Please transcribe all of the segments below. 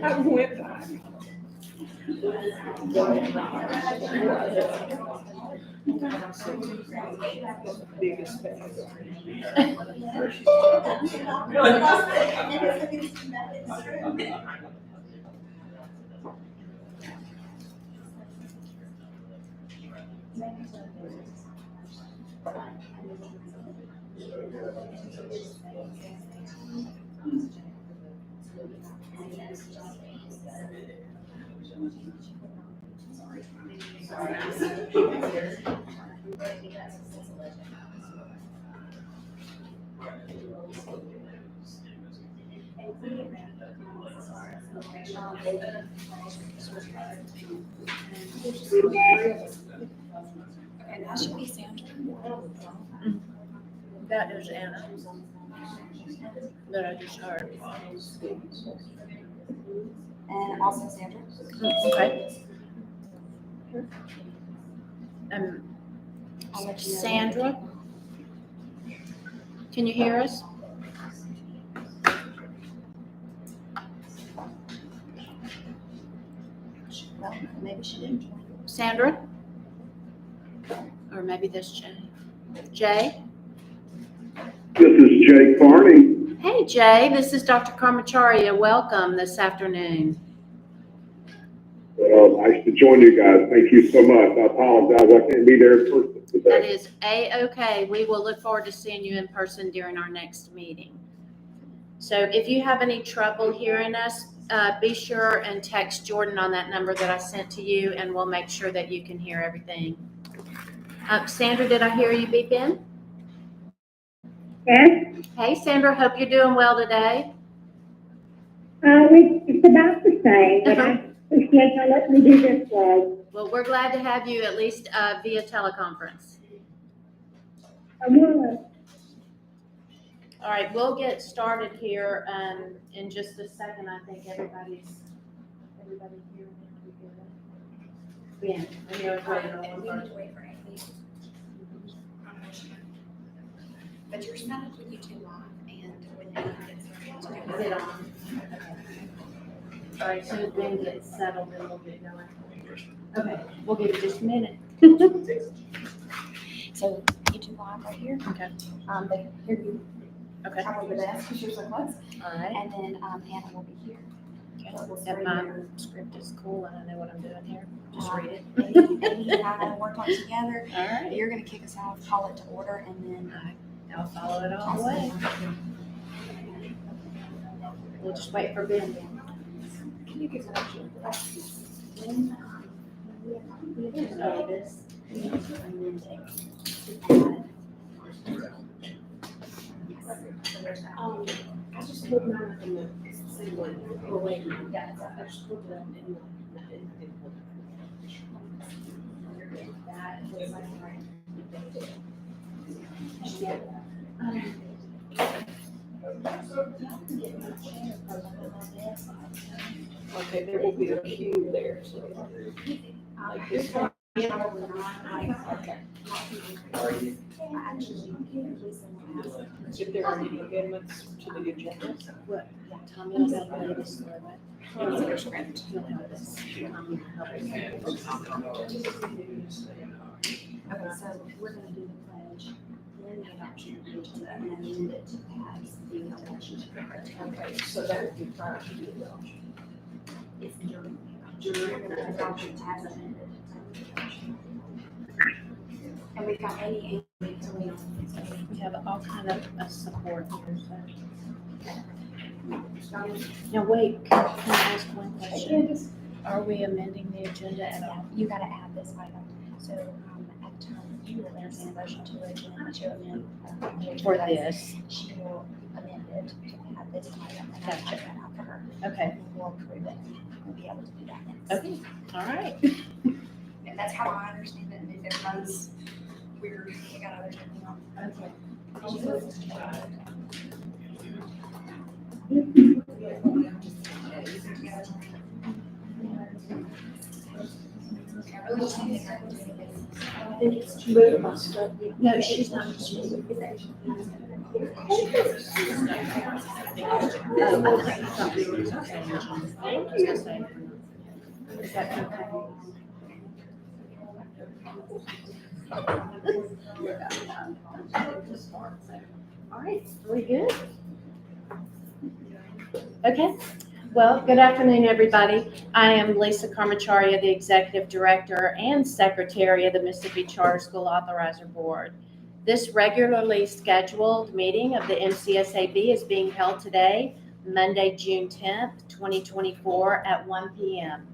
I went by. Biggest bag. And that should be Sandra. That is Anna. That I just heard. And also Sandra. Okay. I'll let you know. Sandra, can you hear us? Well, maybe she didn't join. Sandra? Or maybe this Jay. Jay? This is Jake Farney. Hey, Jay, this is Dr. Karmacharya. Welcome this afternoon. Nice to join you guys. Thank you so much. I apologize. I can't be there in person That today. is A-okay. We will look forward to seeing you in person during our next meeting. So if you have any trouble hearing us, be sure and text Jordan on that number that I sent to you, and we'll make sure that you can hear everything. Sandra, did I hear you beep in? Yes, Hey, Sandra, hope you're doing well today. it's about the same, but I appreciate y'all letting me do this one. Well, we're glad to have you at least via teleconference. All right, we'll get started here in just a second. I think everybody here. Yeah, I know it's waiting on one We need person. to wait for Amy. But you're set up with YouTube Live, and when Amy gets started to Is do it it. on? All right, so Ben gets settled, then we'll get going. Okay, we'll give it just a minute. So YouTube Live right here. Okay. They can hear you Okay, all probably the best because you're so close. right. And then Hannah will be here. So we'll If start my here. script is cool and I know what I'm doing here, just read it. Amy and I work on it together. All right, You're gonna kick us out, call it to order, and then. I'll follow it all the way. We'll just wait for Ben. Can you give us Oh, this. I just put mine in the same one. Oh, wait. Yeah. I just put that in the. that? Looks like right. Okay, there will be a queue there, so. You're Probably not. Okay. Are you? Actually, Lisa will ask. If there are any amendments to the agenda. Tell me about the latest survey. It's your script. You'll have this. Okay, so we're gonna do the pledge, then the adoption of the agenda, and then amend it to pass the election. Okay, so that would be prior to the adoption. It's during the adoption as amended. And we've got any. We have all kind of support here, so. Now, wait, can I ask one question? Are we amending the agenda at all? You gotta add this item, so, at the time, you will entertain a motion to amend. For this? She will amend it to add this item, and I'll check that out for her. Okay, And we'll approve it, we'll be able to do that next. okay, all right. And that's how I understand it, and if it runs weird, we got others working on. Okay. No, she's not. Is that okay? All right, we good? Okay, well, good afternoon, everybody. I am Lisa Carmacharia, the Executive Director and Secretary of the Mississippi Charter School Authorizer Board. This regularly scheduled meeting of the MCSAB is being held today, Monday, June 10th, 2024 at 1 p.m.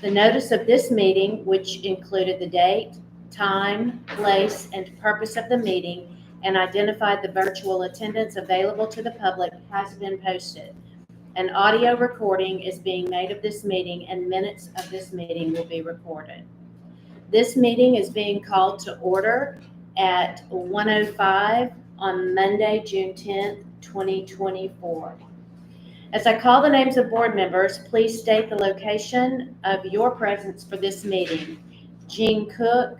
The notice of this meeting, which included the date, time, place, and purpose of the meeting, and identified the virtual attendance available to the public, has been posted. An audio recording is being made of this meeting, and minutes of this meeting will be recorded. This meeting is being called to order at 1:05 on Monday, June 10th, 2024. As I call the names of board members, please state the location of your presence for this meeting. Jean Cook,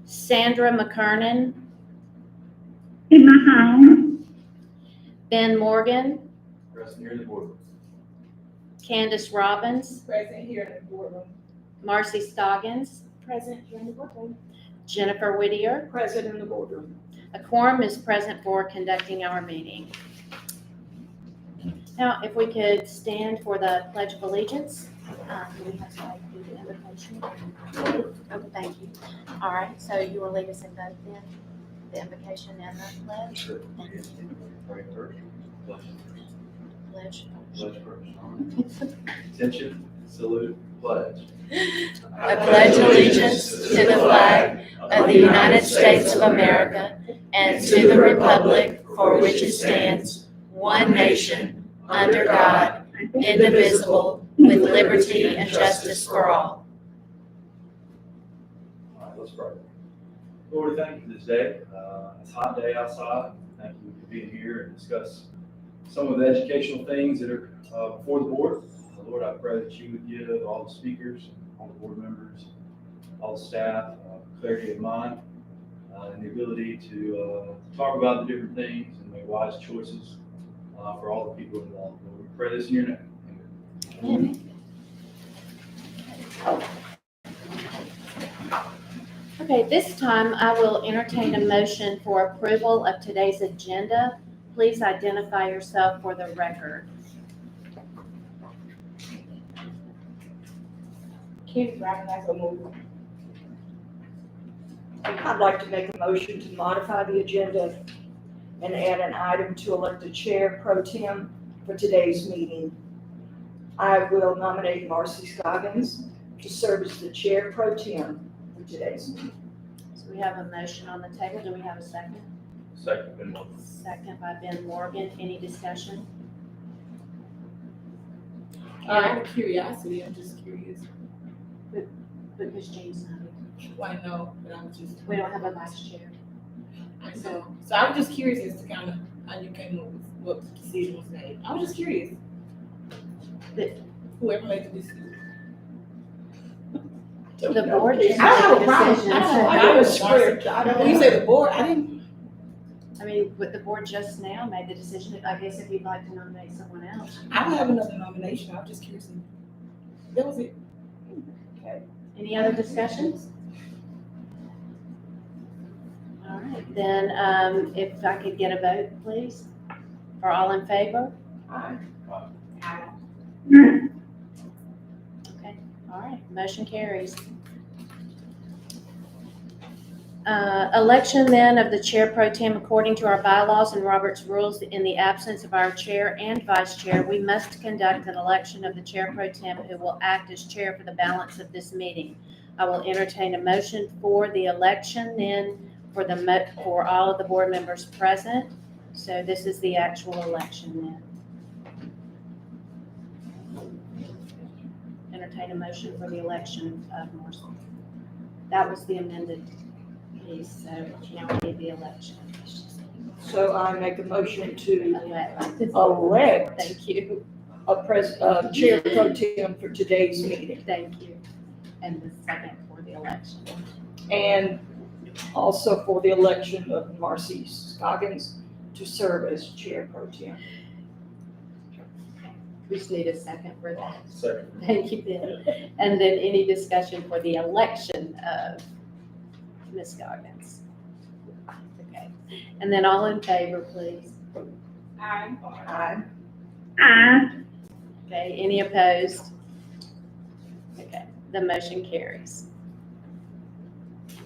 Sandra McKernan, In my home, Ben Morgan, Present here in the boardroom. Candace Robbins, Present here in the boardroom. Marcy Scoggins, Present here in the boardroom. Jennifer Whittier. Present in the boardroom. A quorum is present for conducting our meeting. Now, if we could stand for the Pledge of Allegiance. Do we have to do the invocation? Okay, thank you. All right, so you will lead us in both then, the invocation and the pledge? Sure. Thank you. Pray first. Pledge. Pledge first. Attention, salute, pledge. I pledge allegiance to the flag of the United States of America and to the republic for which it stands, one nation, under God, indivisible, with liberty and justice for all. All right, let's pray. Lord, thank you for this day. It's a hot day outside. Thank you for being here and discuss some of the educational things that are before the board. Lord, I pray that you would give all the speakers, all the board members, all the staff clarity of mind and the ability to talk about the different things and make wise choices for all the people involved. Lord, we pray this in your name. Amen. Okay, this time I will entertain a motion for approval of today's agenda. Please identify yourself for the record. Kenny Brown has a move. I'd like to make a motion to modify the agenda and add an item to elect a chair pro tem for today's meeting. I will nominate Marcy Scoggins to serve as the chair pro tem for today's meeting. So we have a motion on the table. Do we have a second? Second, Ben Morgan. Second by Ben Morgan. Any discussion? Out of curiosity, I'm just curious. Because Jane's not here. Well, I know, but I'm just. We don't have a vice chair. I know. So I'm just curious as to kind of how you came up with what the decision was made. I was just curious. But- Whoever made the decision. The board just I don't have a made the problem. decision. I don't so- know. I was script, I don't When you know. say the board, I didn't, I mean, but the board just now made the decision. I guess if you'd like to nominate someone else. I don't have another nomination. I was just curious. That was it. Any other discussions? All right, then, if I could get a vote, please, for all in favor? Aye. Okay, all right, motion carries. Election then of the chair pro tem according to our bylaws and Robert's rules. In the absence of our chair and vice chair, we must conduct an election of the chair pro tem who will act as chair for the balance of this meeting. I will entertain a motion for the election then for all of the board members present. So this is the actual election then. Entertain a motion for the election of Marcy. That was the amended piece, so now we need the election. So I make a motion to Elect. elect Thank you, a chair pro tem for today's meeting. thank you. And the second for the election. And also for the election of Marcy Scoggins to serve as chair pro tem. We just need a second for that. Second. Thank you, Ben. And then any discussion for the election of Ms. Scoggins? Okay, and then all in favor, please. Aye. Okay, any opposed? Okay, the motion carries.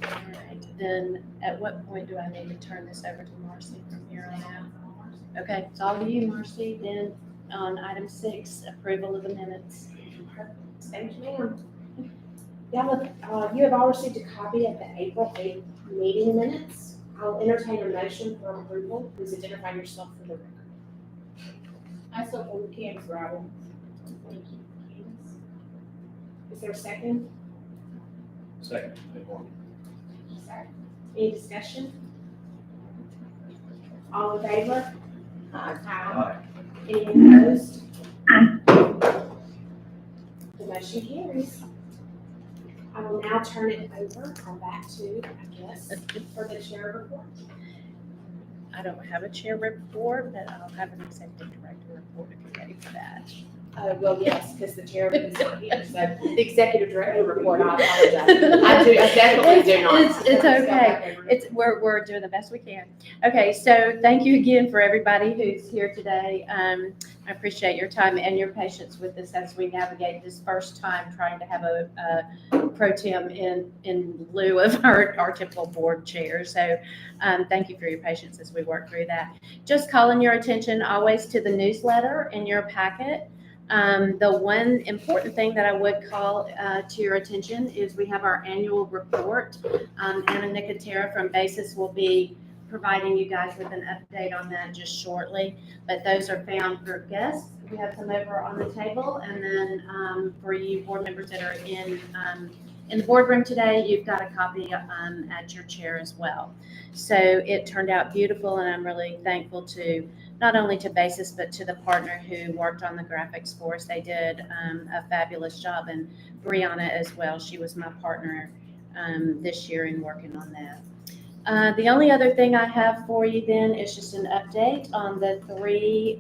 All right, then at what point do I need to turn this over to Marcy from here on out? Okay, it's all to you, Marcy. Then on item 6, approval of the minutes. Thank you, ma'am. You have all received a copy of the April 8th meeting minutes. I'll entertain a motion for approval. Please identify yourself for the record. I support Candace Robbins. Thank you, Candace. Is there a second? Second. Any discussion? All in favor? Aye. Any opposed? The motion carries. I will now turn it over, come back to, I guess, for the chair report. I don't have a chair report, but I'll have an executive director report if you're ready for that. Well, yes, because the chairman is not here, so the executive director report, I apologize. I definitely do not. It's okay. We're doing the best we can. Okay, so thank you again for everybody who's here today. I appreciate your time and your patience with us as we navigate this first time trying to have a pro tem in lieu of our typical board chair. So thank you for your patience as we work through that. Just calling your attention always to the newsletter in your packet. The one important thing that I would call to your attention is we have our annual report. Anna Nicotera from BASIS will be providing you guys with an update on that just shortly, but those are found for guests. We have some over on the table, and then for you board members that are in the boardroom today, you've got a copy at your chair as well. So it turned out beautiful, and I'm really thankful to not only to BASIS, but to the partner who worked on the graphics for us. They did a fabulous job, and Brianna as well. She was my partner this year in working on that. The only other thing I have for you then is just an update on the 3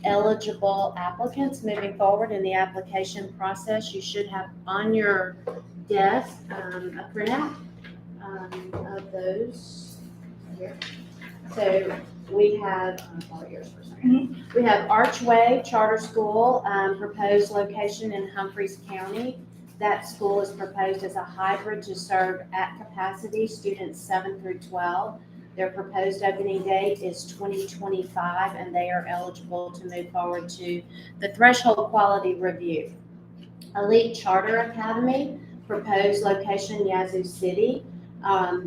eligible applicants moving forward in the application process. You should have on your desk a printout of those here. So we have, I'll borrow yours for a second. We have Archway Charter School, proposed location in Humphreys County. That school is proposed as a hybrid to serve at capacity students 7 through 12. Their proposed opening date is 2025, and they are eligible to move forward to the threshold quality review. Elite Charter Academy, proposed location Yazoo City.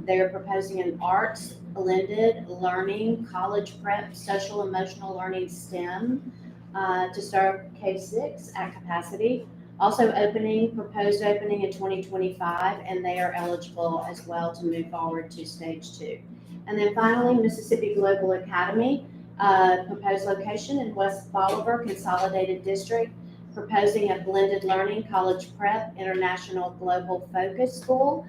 They are proposing an arts, blended learning, college prep, social emotional learning STEM to serve K-6 at capacity. Also proposed opening in 2025, and they are eligible as well to move forward to stage 2. And then finally, Mississippi Global Academy, proposed location in West Bolivar Consolidated District. proposing a blended learning college prep international global focus school,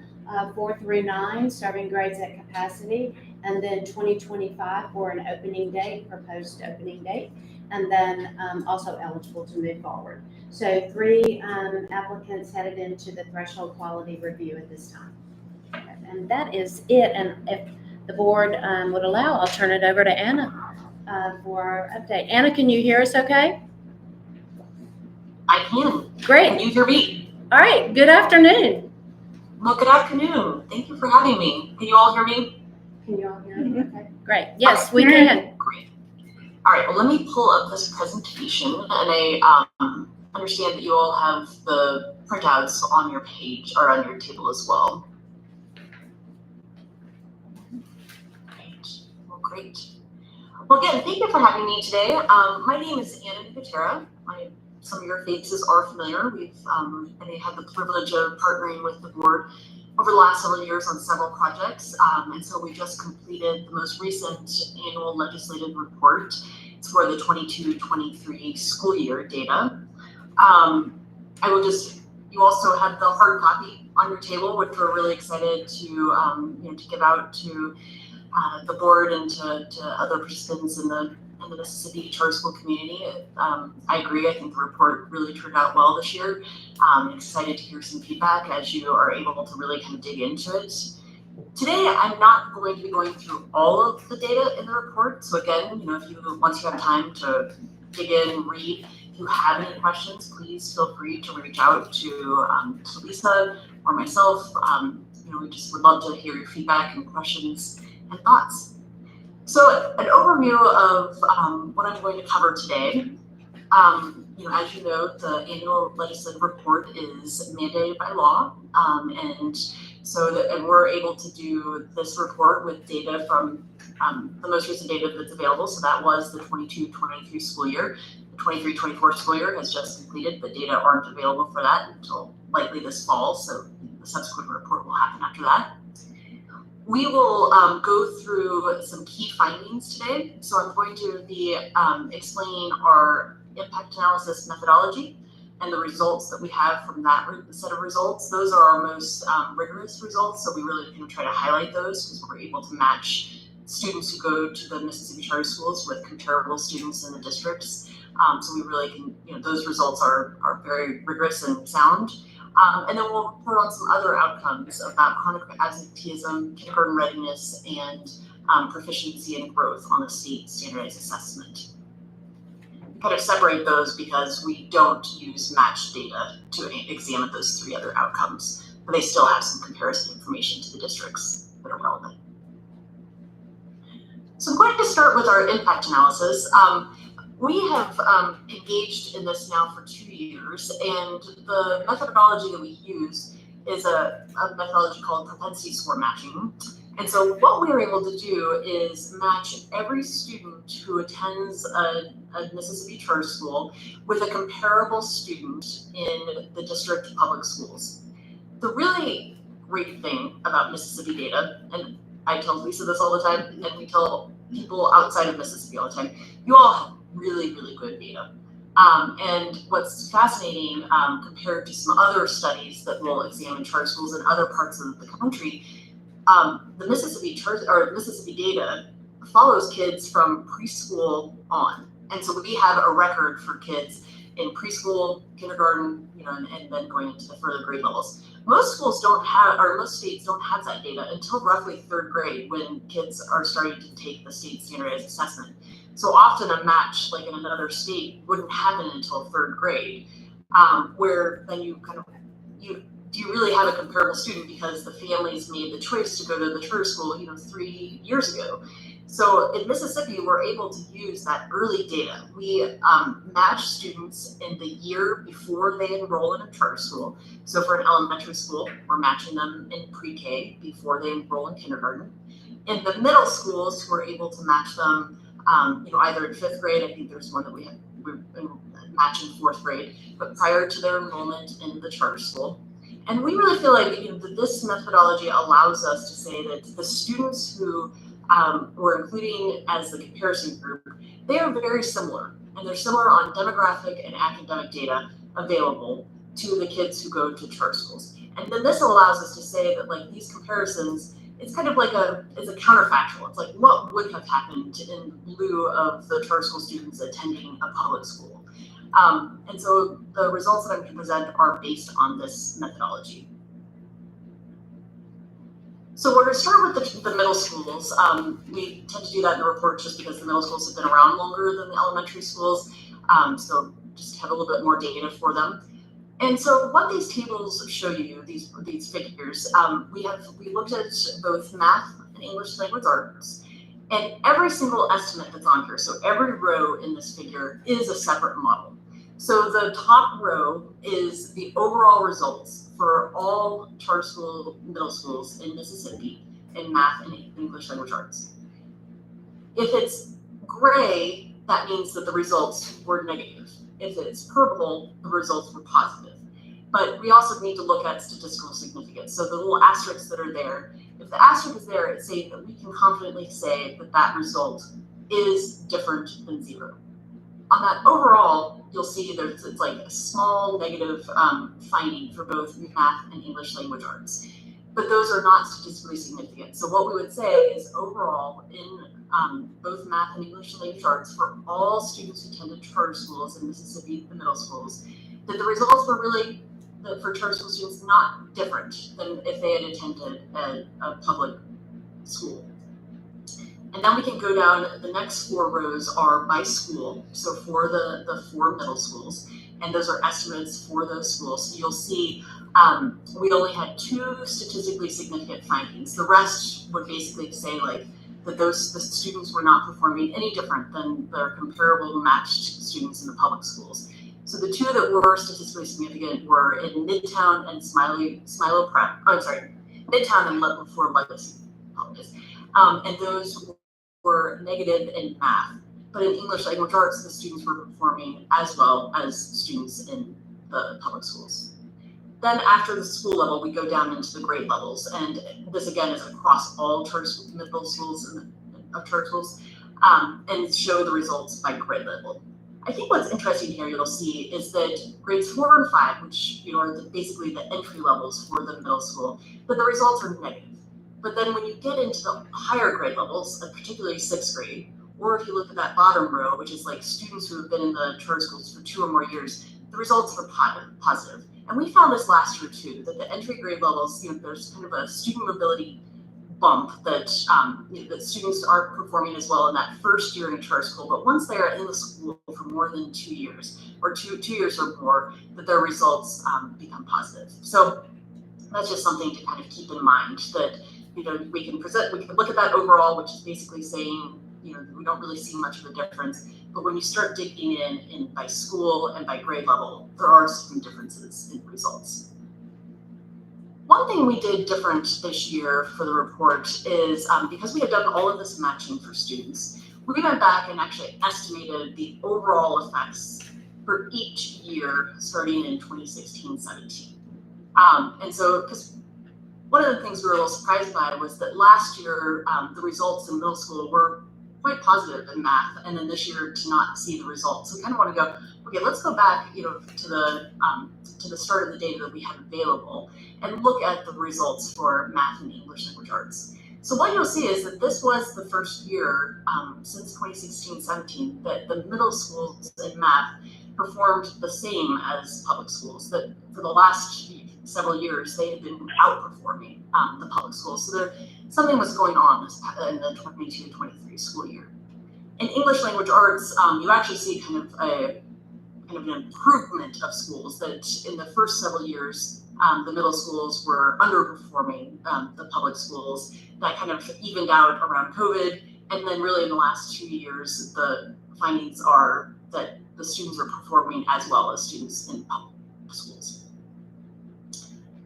4 through 9, serving grades at capacity, and then 2025 for an opening date, proposed opening date, and then also eligible to move forward. So 3 applicants headed into the threshold quality review at this time. And that is it. And if the board would allow, I'll turn it over to Anna for our update. Anna, can you hear us okay? I can. Great. Can you hear me? All right. Good afternoon. Well, good afternoon. Thank you for having me. Can you all hear me? Can you all hear me? Okay. Great. Yes, we can. Great. All right. Well, let me pull up this presentation, and I understand that you all have the printouts on your page or on your table as well. Great. Well, again, thank you for having me today. My name is Anna Nicotera. Some of your faces are familiar. I had the privilege of partnering with the board over the last several years on several projects. And so we just completed the most recent annual legislative report. It's for the 22-23 school year data. You also have the hard copy on your table, which we're really excited to give out to the board and to other participants in the Mississippi charter school community. I agree. I think the report really turned out well this year. I'm excited to hear some feedback as you are able to really kind of dig into it. Today, I'm not going to be going through all of the data in the report. So again, once you have time to dig in, read, if you have any questions, please feel free to reach out to Lisa or myself. We just would love to hear your feedback and questions and thoughts. So an overview of what I'm going to cover today. As you know, the annual legislative report is mandated by law, and we're able to do this report with data from the most recent data that's available. So that was the 22-23 school year. The 23-24 school year has just completed, but data aren't available for that until likely this fall. So the subsequent report will happen after that. We will go through some key findings today. So I'm going to be explaining our impact analysis methodology and the results that we have from that set of results. Those are our most rigorous results. So we really can try to highlight those because we're able to match students who go to the Mississippi charter schools with comparable students in the districts. So we really can, those results are very rigorous and sound. And then we'll report on some other outcomes about chronic absenteeism, kindergarten readiness, and proficiency and growth on the state standardized assessment. Kind of separate those because we don't use matched data to examine those 3 other outcomes, but they still have some comparison information to the districts that are relevant. So I'm going to start with our impact analysis. We have engaged in this now for 2 years, and the methodology that we use is a methodology called propensity score matching. And so what we are able to do is match every student who attends a Mississippi charter school with a comparable student in the district public schools. The really great thing about Mississippi data, and I tell Lisa this all the time, and we tell people outside of Mississippi all the time, you all have really, really good data. And what's fascinating compared to some other studies that will examine charter schools in other parts of the country, the Mississippi data follows kids from preschool on. And so we have a record for kids in preschool, kindergarten, and then going into the further grade levels. Most schools don't have, or most states don't have that data until roughly 3rd grade when kids are starting to take the state standardized assessment. So often a match, like in another state, wouldn't happen until 3rd grade, where then do you really have a comparable student because the families made the choice to go to the charter school, 3 years ago. So in Mississippi, we're able to use that early data. We match students in the year before they enroll in a charter school. So for an elementary school, we're matching them in pre-K before they enroll in kindergarten. In the middle schools, we're able to match them either in 5th grade. I think there's one that we're matching 4th grade, but prior to their enrollment in the charter school. And we really feel like that this methodology allows us to say that the students who we're including as the comparison group, they are very similar, and they're similar on demographic and academic data, available to the kids who go to charter schools. And then this allows us to say that like these comparisons, it's kind of like it's a counterfactual. It's like what would have happened in lieu of the charter school students attending a public school. And so the results that I'm going to present are based on this methodology. So we're going to start with the middle schools. We tend to do that in the report just because the middle schools have been around longer than the elementary schools. So just have a little bit more data for them. And so what these tables show you, these figures, we looked at both math and English language arts, and every single estimate that's on here, so every row in this figure is a separate model. So the top row is the overall results for all charter school middle schools in Mississippi in math and English language arts. If it's gray, that means that the results were negative. If it's purple, the results were positive. But we also need to look at statistical significance. So the little asterisks that are there, if the asterisk is there, it's saying that we can confidently say that that result is different than 0. On that overall, you'll see it's like a small negative finding for both math and English language arts. But those are not statistically significant. So what we would say is overall in both math and English language arts for all students who attended charter schools in Mississippi, the middle schools, that the results were really, for charter school students, not different than if they had attended a public school. And then we can go down, the next 4 rows are by school, so for the 4 middle schools, and those are estimates for those schools. So you'll see we only had 2 statistically significant findings. The rest would basically say like that the students were not performing any different than their comparable matched students in the public schools. So the 2 that were statistically significant were in Midtown and Midtown and Fort Legacy. And those were negative in math. But in English language arts, the students were performing as well as students in the public schools. Then after the school level, we go down into the grade levels. And this again is across all middle schools and charter schools, and show the results by grade level. I think what's interesting here you'll see is that grades 4 and 5, which are basically the entry levels for the middle school, but the results are negative. But then when you get into the higher grade levels, particularly 6th grade, or if you look at that bottom row, which is like students who have been in the charter schools for 2 or more years, the results are positive. And we found this last year too, that the entry grade levels, there's kind of a student mobility bump that that students aren't performing as well in that first year in charter school, but once they're in the school for more than 2 years, or two years or more, that their results become positive. So that's just something to kind of keep in mind, that we can look at that overall, which is basically saying we don't really see much of a difference. But when you start digging in by school and by grade level, there are some differences in results. One thing we did different this year for the report is because we had done all of this matching for students, we went back and actually estimated the overall effects for each year starting in 2016-17. And so, because one of the things we were a little surprised by was that last year, the results in middle school were quite positive in math, and then this year to not see the results. So we kind of want to go, okay, let's go back, to the start of the data that we have available and look at the results for math and English language arts. So what you'll see is that this was the first year since 2016-17 that the middle schools in math performed the same as public schools. That for the last several years, they had been outperforming the public schools. So something was going on in the 22-23 school year. In English language arts, you actually see kind of an improvement of schools, that in the first several years, the middle schools were underperforming the public schools. That kind of evened out around COVID. And then really in the last 2 years, the findings are that the students are performing as well as students in public schools.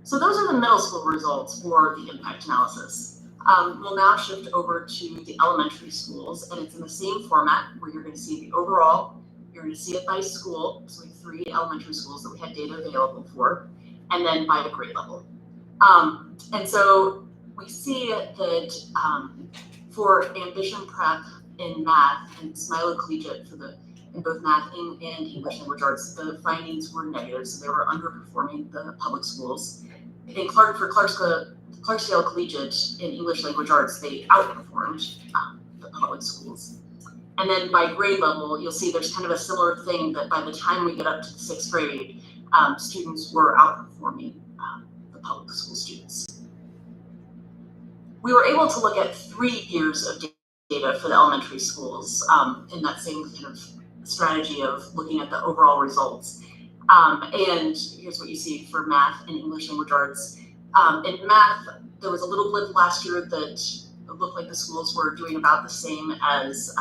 So those are the middle school results for the impact analysis. We'll now shift over to the elementary schools, and it's in the same format where you're going to see the overall, you're going to see it by school, so we have 3 elementary schools that we had data available for, and then by the grade level. And so we see that for Ambition Prep in math and Smilo Collegiate for the in both math and English language arts, the findings were negative, so they were underperforming the public schools. In Clarksdale Collegiate in English language arts, they outperformed the public schools. And then by grade level, you'll see there's kind of a similar thing that by the time we get up to the 6th grade, students were outperforming the public school students. We were able to look at 3 years of data for the elementary schools in that same kind of strategy of looking at the overall results. And here's what you see for math and English language arts. In math, there was a little blip last year that it looked like the schools were doing about the same as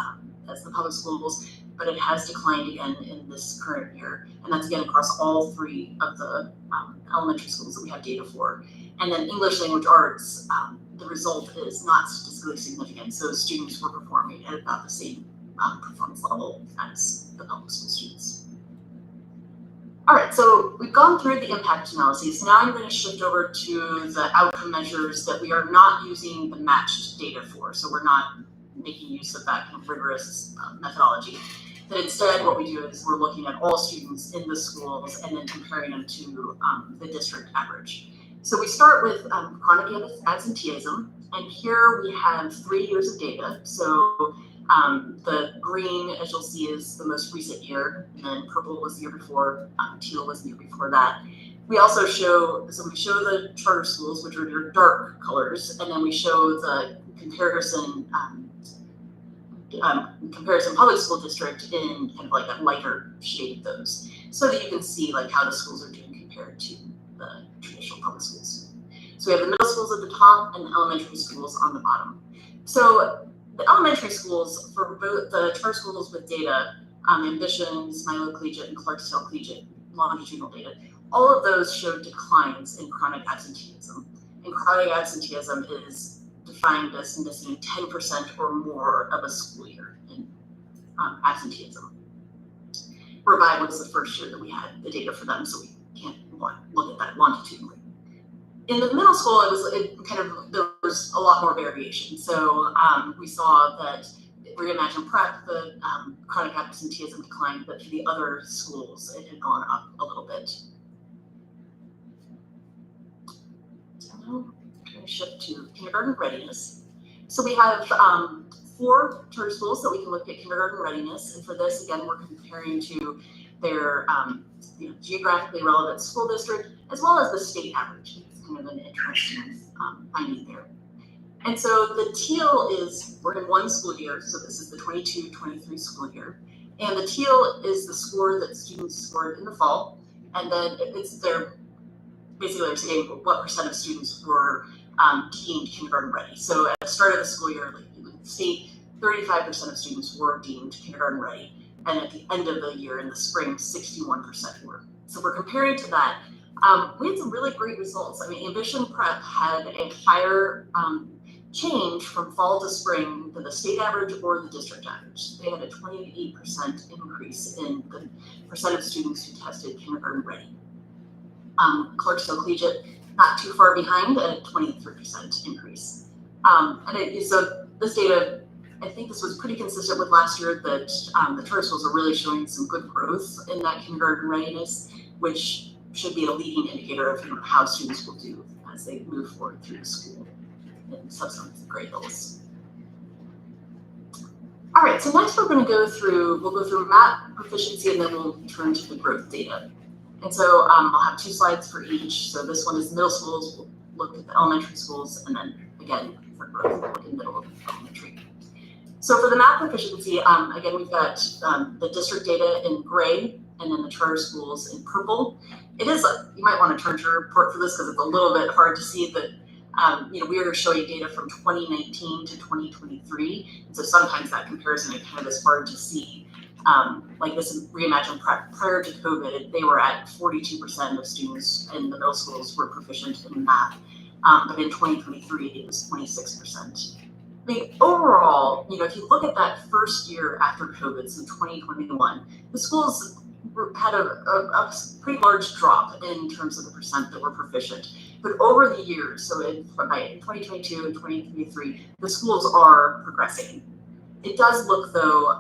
the public schools, but it has declined again in this current year. And that's again across all 3 of the elementary schools that we have data for. And then English language arts, the result is not statistically significant. So students were performing at about the same performance level as the public school students. All right, so we've gone through the impact analyses. Now I'm going to shift over to the outcome measures that we are not using the matched data for. So we're not making use of that kind of rigorous methodology. But instead, what we do is we're looking at all students in the schools and then comparing them to the district average. So we start with chronic absenteeism, and here we have 3 years of data. So the green, as you'll see, is the most recent year, and then purple was the year before, teal was the year before that. We also show the charter schools, which are your dark colors, and then we show the comparison public school district in kind of like a lighter shade of those, so that you can see like how the schools are doing compared to the traditional public schools. So we have the middle schools at the top and the elementary schools on the bottom. So the elementary schools, for both the charter schools with data, Ambition, Smilo Collegiate, and Clarksdale Collegiate longitudinal data, all of those showed declines in chronic absenteeism. And chronic absenteeism is defined as missing 10% or more of a school year in absenteeism. Revive was the first year that we had the data for them, so we can't look at that longitudinally. In the middle school, there was a lot more variation. So we saw that Reimagine Prep, the chronic absenteeism declined, but for the other schools, it had gone up a little bit. So now I'm going to shift to kindergarten readiness. So we have 4 charter schools that we can look at kindergarten readiness, and for this, again, we're comparing to their geographically relevant school district as well as the state average. It's kind of an interesting finding there. And so the teal is, we're in 1 school year, so this is the 22-23 school year. And the teal is the score that students scored in the fall. And then basically they're saying what percent of students were deemed kindergarten ready. So at the start of the school year, like in the state, 35% of students were deemed kindergarten ready. And at the end of the year, in the spring, 61% were. So we're comparing to that. We had some really great results. I mean, Ambition Prep had a higher change from fall to spring than the state average or the district average. They had a 28% increase in the percent of students who tested kindergarten ready. Clarksdale Collegiate, not too far behind, at a 23% increase. So this data, I think this was pretty consistent with last year, that the charter schools are really showing some good growth in that kindergarten readiness, which should be a leading indicator of how students will do as they move forward through the school in subsequent grade levels. All right, so next we'll go through math proficiency, and then we'll turn to the growth data. And so I'll have 2 slides for each. So this one is middle schools, we'll look at the elementary schools, and then again, for growth, we'll look in middle of elementary. So for the math proficiency, again, we've got the district data in gray, and then the charter schools in purple. It is, you might want to turn to your report for this because it's a little bit hard to see that, we are showing data from 2019 to 2023. And so sometimes that comparison kind of is hard to see. Like this is Reimagine Prep. Prior to COVID, they were at 42% of students in the middle schools were proficient in math. But in 2023, it was 26%. I mean, overall, if you look at that first year after COVID, so 2021, the schools had a pretty large drop in terms of the percent that were proficient. But over the years, so by 2022 and 2023, the schools are progressing. It does look, though,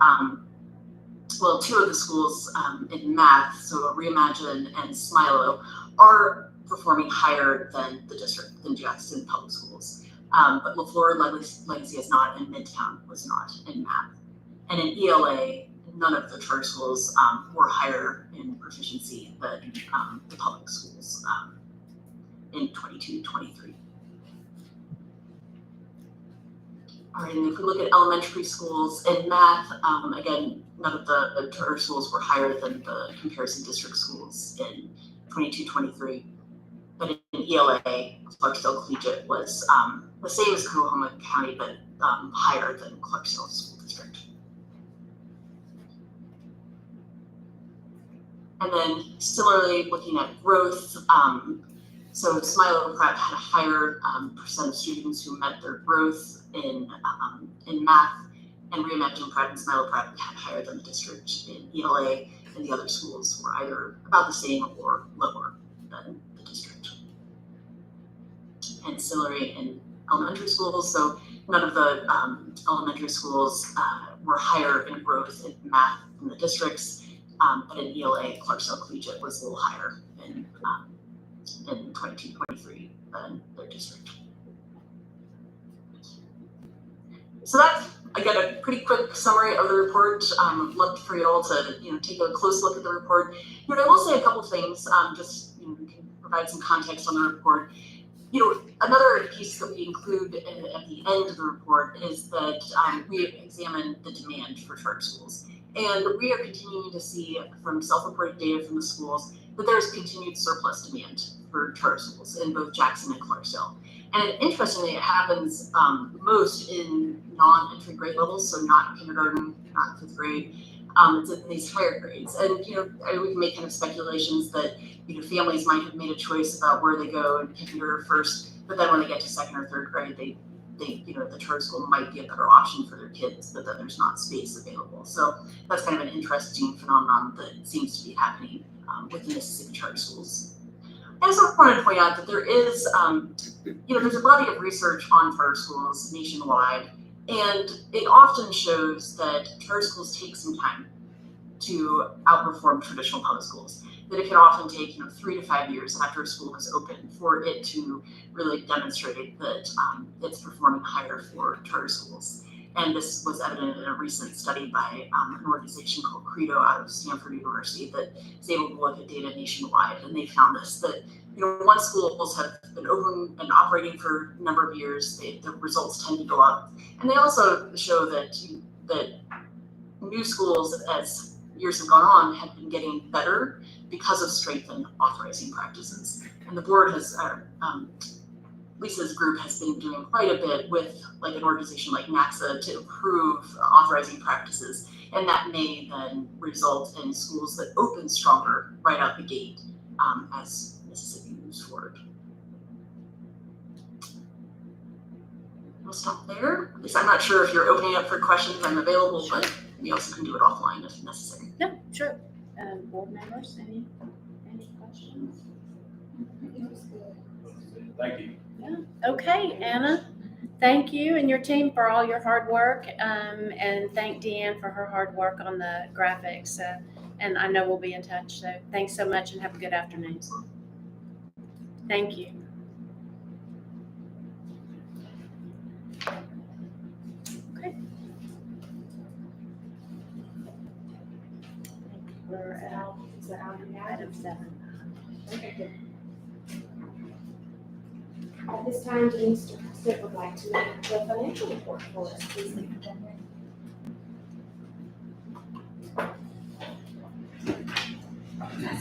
two of the schools in math, so Reimagine and Smilo, are performing higher than the district, than Jackson Public Schools. But LaFleur Legacy is not, and Midtown was not in math. And in ELA, none of the charter schools were higher in proficiency than the public schools in 22-23. All right, and if we look at elementary schools in math, again, none of the charter schools were higher than the comparison district schools in 22-23. But in ELA, Clarksdale Collegiate was the same as Coahoma County, but higher than Clarksdale School District. And then similarly, looking at growth, so Smilo Prep had a higher percent of students who met their growth in math, and Reimagine Prep and Smilo Prep had higher than the district in ELA, and the other schools were either about the same or lower than the district. And similarly in elementary schools, so none of the elementary schools were higher in growth in math than the districts, but in ELA, Clarksdale Collegiate was a little higher in 22-23 than their district. So that's, again, a pretty quick summary of the report. Love for you all to take a close look at the report. I will say a couple things, just we can provide some context on the report. Another piece that we include at the end of the report is that we examine the demand for charter schools. And we are continuing to see from self-reported data from the schools that there's continued surplus demand for charter schools in both Jackson and Clarksdale. And interestingly, it happens most in non-entry grade levels, so not kindergarten, not fifth grade. It's in these higher grades. And we can make kind of speculations that families might have made a choice about where they go in kindergarten first, but then when they get to second or third grade, they the charter school might be a better option for their kids, but then there's not space available. So that's kind of an interesting phenomenon that seems to be happening within Mississippi charter schools. I also wanted to point out that there is, there's a body of research on charter schools nationwide, and it often shows that charter schools take some time to outperform traditional public schools. That it can often take 3 to 5 years after a school is open for it to really demonstrate that it's performing higher for charter schools. And this was evident in a recent study by an organization called Credo out of Stanford University that is able to look at data nationwide. And they found this, that once schools have been open and operating for a number of years, the results tend to go up. And they also show that new schools, as years have gone on, have been getting better because of strengthened authorizing practices. And the board has, Lisa's group has been doing quite a bit with an organization like NACSA to improve authorizing practices. And that may then result in schools that open stronger right out the gate as Mississippi moves forward. I'll stop there. At least I'm not sure if you're opening up for questions. I'm available, but we also can do it offline if necessary. No, sure. Board members, any questions? Thank you. Yeah. Okay, Anna, thank you and your team for all your hard work, and thank Deanne for her hard work on the graphics. And I know we'll be in touch. So thanks so much and have a good afternoon. Thank you. Okay. We're at item 7. Okay, good. At this time, Denise Stitt would like to make the financial report for us, please.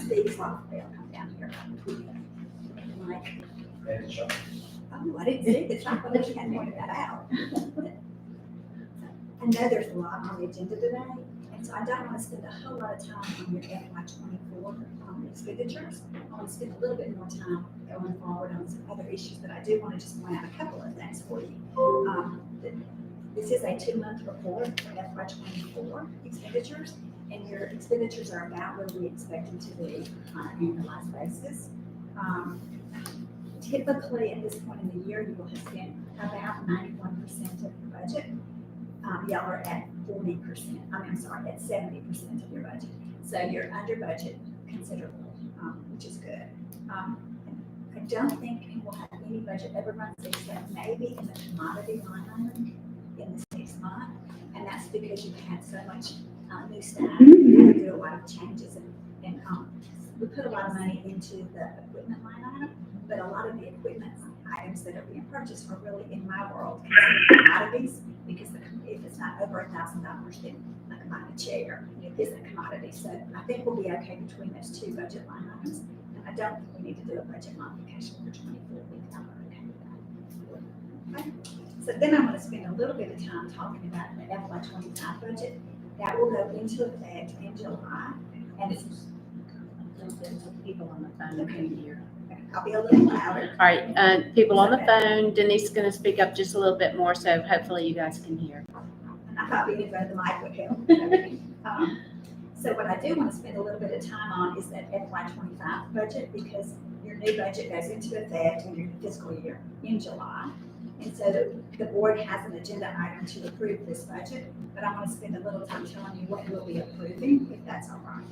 Steve Software come down here. Like, And Sean. oh, I didn't see the chocolate, you hadn't pointed that out. I know there's a lot on the agenda today, and so I don't want to spend a whole lot of time on your FY24 expenditures. I want to spend a little bit more time going forward on some other issues, but I do want to just point out a couple of things for you. This is a 2-month report for FY24 expenditures, and your expenditures are about where we expect them to be on an annualized basis. Typically, at this point in the year, you will have spent about 91% of your budget. Y'all are at 40%, I'm sorry, at 70% of your budget. So you're under budget considerably, which is good. I don't think you will have any budget overruns except maybe in the commodity line item in the 6th month. And that's because you've had so much new staff, you had to do a lot of changes and we put a lot of money into the equipment line item, but a lot of the equipment items that are being purchased are really, in my world, considered commodities, because if it's not over $1,000, then like buying a chair, it is a commodity. So I think we'll be okay between those two budget line items. And I don't think we need to do a budget modification for 24 weeks. I'm okay with that. Okay. So then I'm going to spend a little bit of time talking about the FY25 budget. That will go into effect in July, and it's People on the phone can hear. I'll be a little louder. All right, people on the phone, Denise is gonna speak up just a little bit more, so hopefully you guys can hear. And I thought being in front of the mic would help. So what I do want to spend a little bit of time on is that FY25 budget, because your new budget goes into effect in your fiscal year in July. And so the board has an agenda item to approve this budget, but I want to spend a little time telling you what we'll be approving, if that's all right.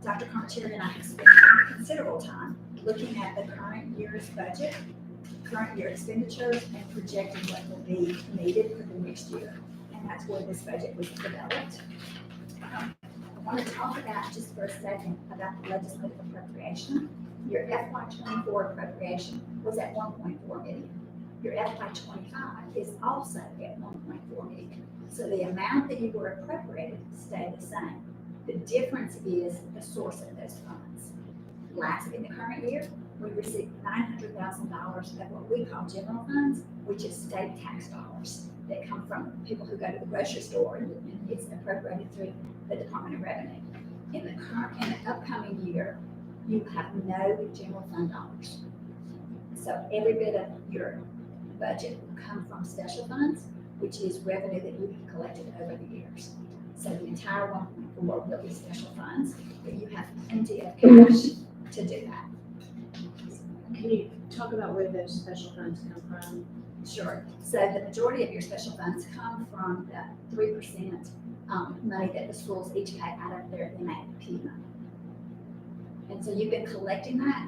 Dr. Cartier and I have spent considerable time looking at the current year's budget, current year expenditures, and projecting what will be needed for the next year. And that's where this budget was developed. I want to talk about just for a second about the legislative appropriation. Your FY24 appropriation was at 1.4 million. Your FY25 is also at 1.4 million. So the amount that you were appropriated stayed the same. The difference is the source of those funds. In the current year, we received $900,000 of what we call general funds, which is state tax dollars that come from people who go to the grocery store, and it's appropriated through the Department of Revenue. In the upcoming year, you have no general fund dollars. So every bit of your budget will come from special funds, which is revenue that you have collected over the years. So the entire 1.4 will be special funds, but you have plenty of cash to do that. Can you talk about where those special funds come from? Sure. So the majority of your special funds come from the 3% money that the schools each pay out of their MAP money. And so you've been collecting that.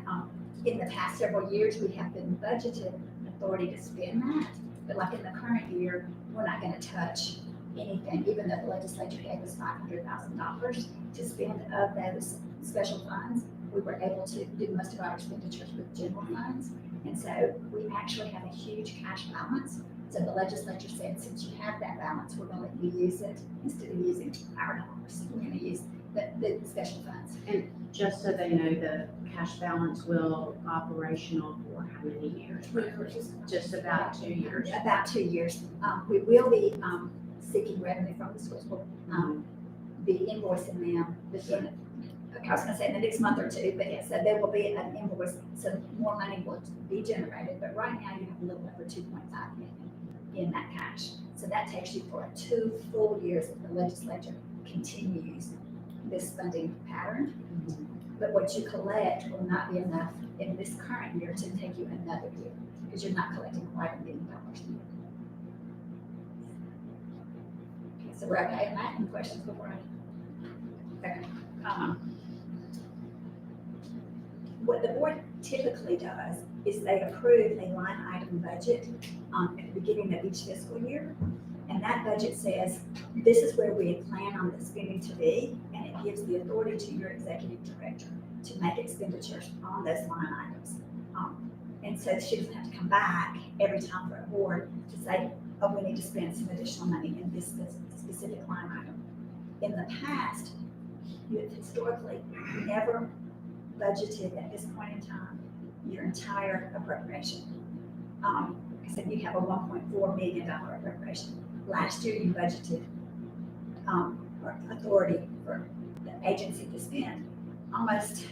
In the past several years, we have been budgeted authority to spend that, but like in the current year, we're not going to touch anything, even though the legislature gave us $500,000 to spend of those special funds. We were able to do most of our expenditures with general funds. And so we actually have a huge cash balance. So the legislature said, since you have that balance, we're going to let you use it instead of using our dollars. We're going to use the special funds. And just so they know, the cash balance will operational for how many years? Just about 2 years. About 2 years. We will be seeking revenue from the schools. We'll be invoicing them within, I was going to say in the next month or two, but yes, so there will be an invoice, so more money will be generated. But right now you have a little over 2.5 million in that cash. So that takes you for 2 full years if the legislature continues this funding pattern. But what you collect will not be enough in this current year to take you another year, because you're not collecting quite $1 million a year. Okay, so we're okay on that. Any questions before I? Okay. What the board typically does is they approve a line item budget at the beginning of each fiscal year. And that budget says, this is where we plan on the spending to be, and it gives the authority to your executive director to make expenditures on those line items. And so she doesn't have to come back every time for a board to say, oh, we need to spend some additional money in this specific line item. In the past, you have historically never budgeted at this point in time your entire appropriation. I said you have a $1.4 million appropriation. Last year you budgeted or authority for the agency to spend almost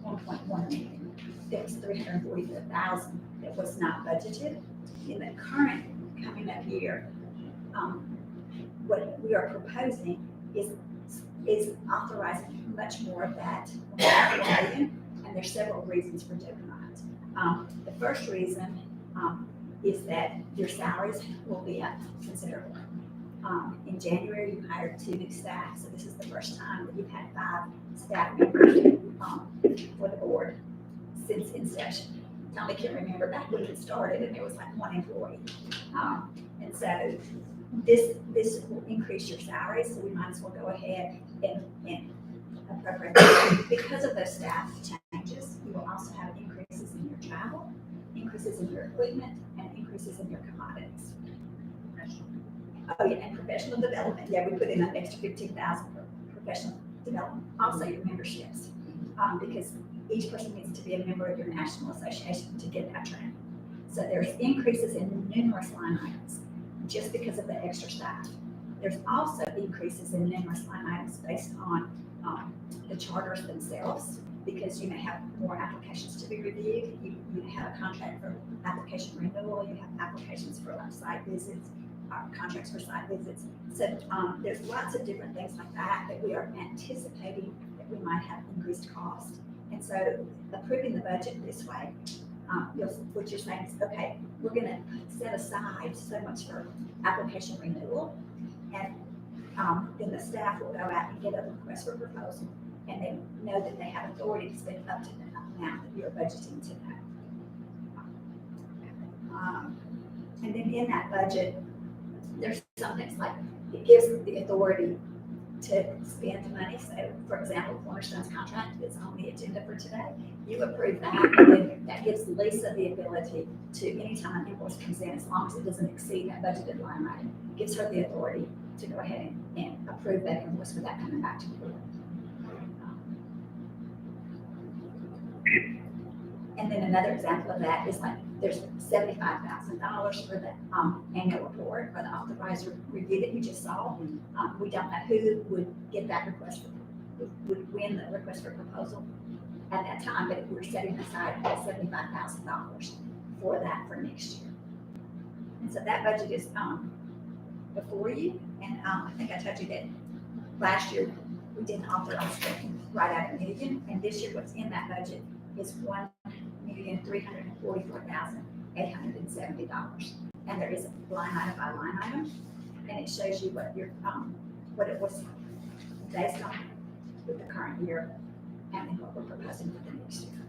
1.1 million. There was 344,000 that was not budgeted. In the current coming up year, what we are proposing is authorizing much more of that $1.4 million, and there's several reasons for doing that. The first reason is that your salaries will be up considerably. In January, you hired 2 new staff, so this is the first time that you've had 5 staff members, for the board since inception. Tommy can remember back when it started and there was like 1 employee. And so this will increase your salary, so we might as well go ahead and appropriate. Because of those staff changes, you will also have increases in your travel, increases in your equipment, and increases in your commodities. Oh, yeah, and professional development, yeah, we put in an extra 15,000 for professional development. Also your memberships, because each person needs to be a member of your national association to get that training. So there's increases in numerous line items just because of the extra staff. There's also increases in numerous line items based on the charters themselves, because you may have more applications to be reviewed. You have a contract for application renewal, you have applications for like site visits, contracts for site visits. So there's lots of different things like that that we are anticipating that we might have increased cost. And so approving the budget this way, what you're saying is, okay, we're gonna set aside so much for application renewal, and then the staff will go out and get a request for proposal, and they know that they have authority to spend up to the amount that you're budgeting to that. And then in that budget, there's some things like, it gives the authority to spend money. So for example, Cornerstone's contract is on the agenda for today. You approve that, and then that gives Lisa the ability to, anytime an invoice comes in, as long as it doesn't exceed that budgeted line item, gives her the authority to go ahead and approve that invoice without coming back to the board. And then another example of that is like, there's $75,000 for the annual report or the authorizer review that you just saw. We don't know who would get that request, would win the request for proposal at that time, but we're setting aside $75,000 for that for next year. And so that budget is before you, and I think I told you that last year we didn't authorize spending right at $1 million, and this year what's in that budget is $1,344,870. And there is a line item by line item, and it shows you what your what it was based on with the current year, and then what we're proposing for the next year.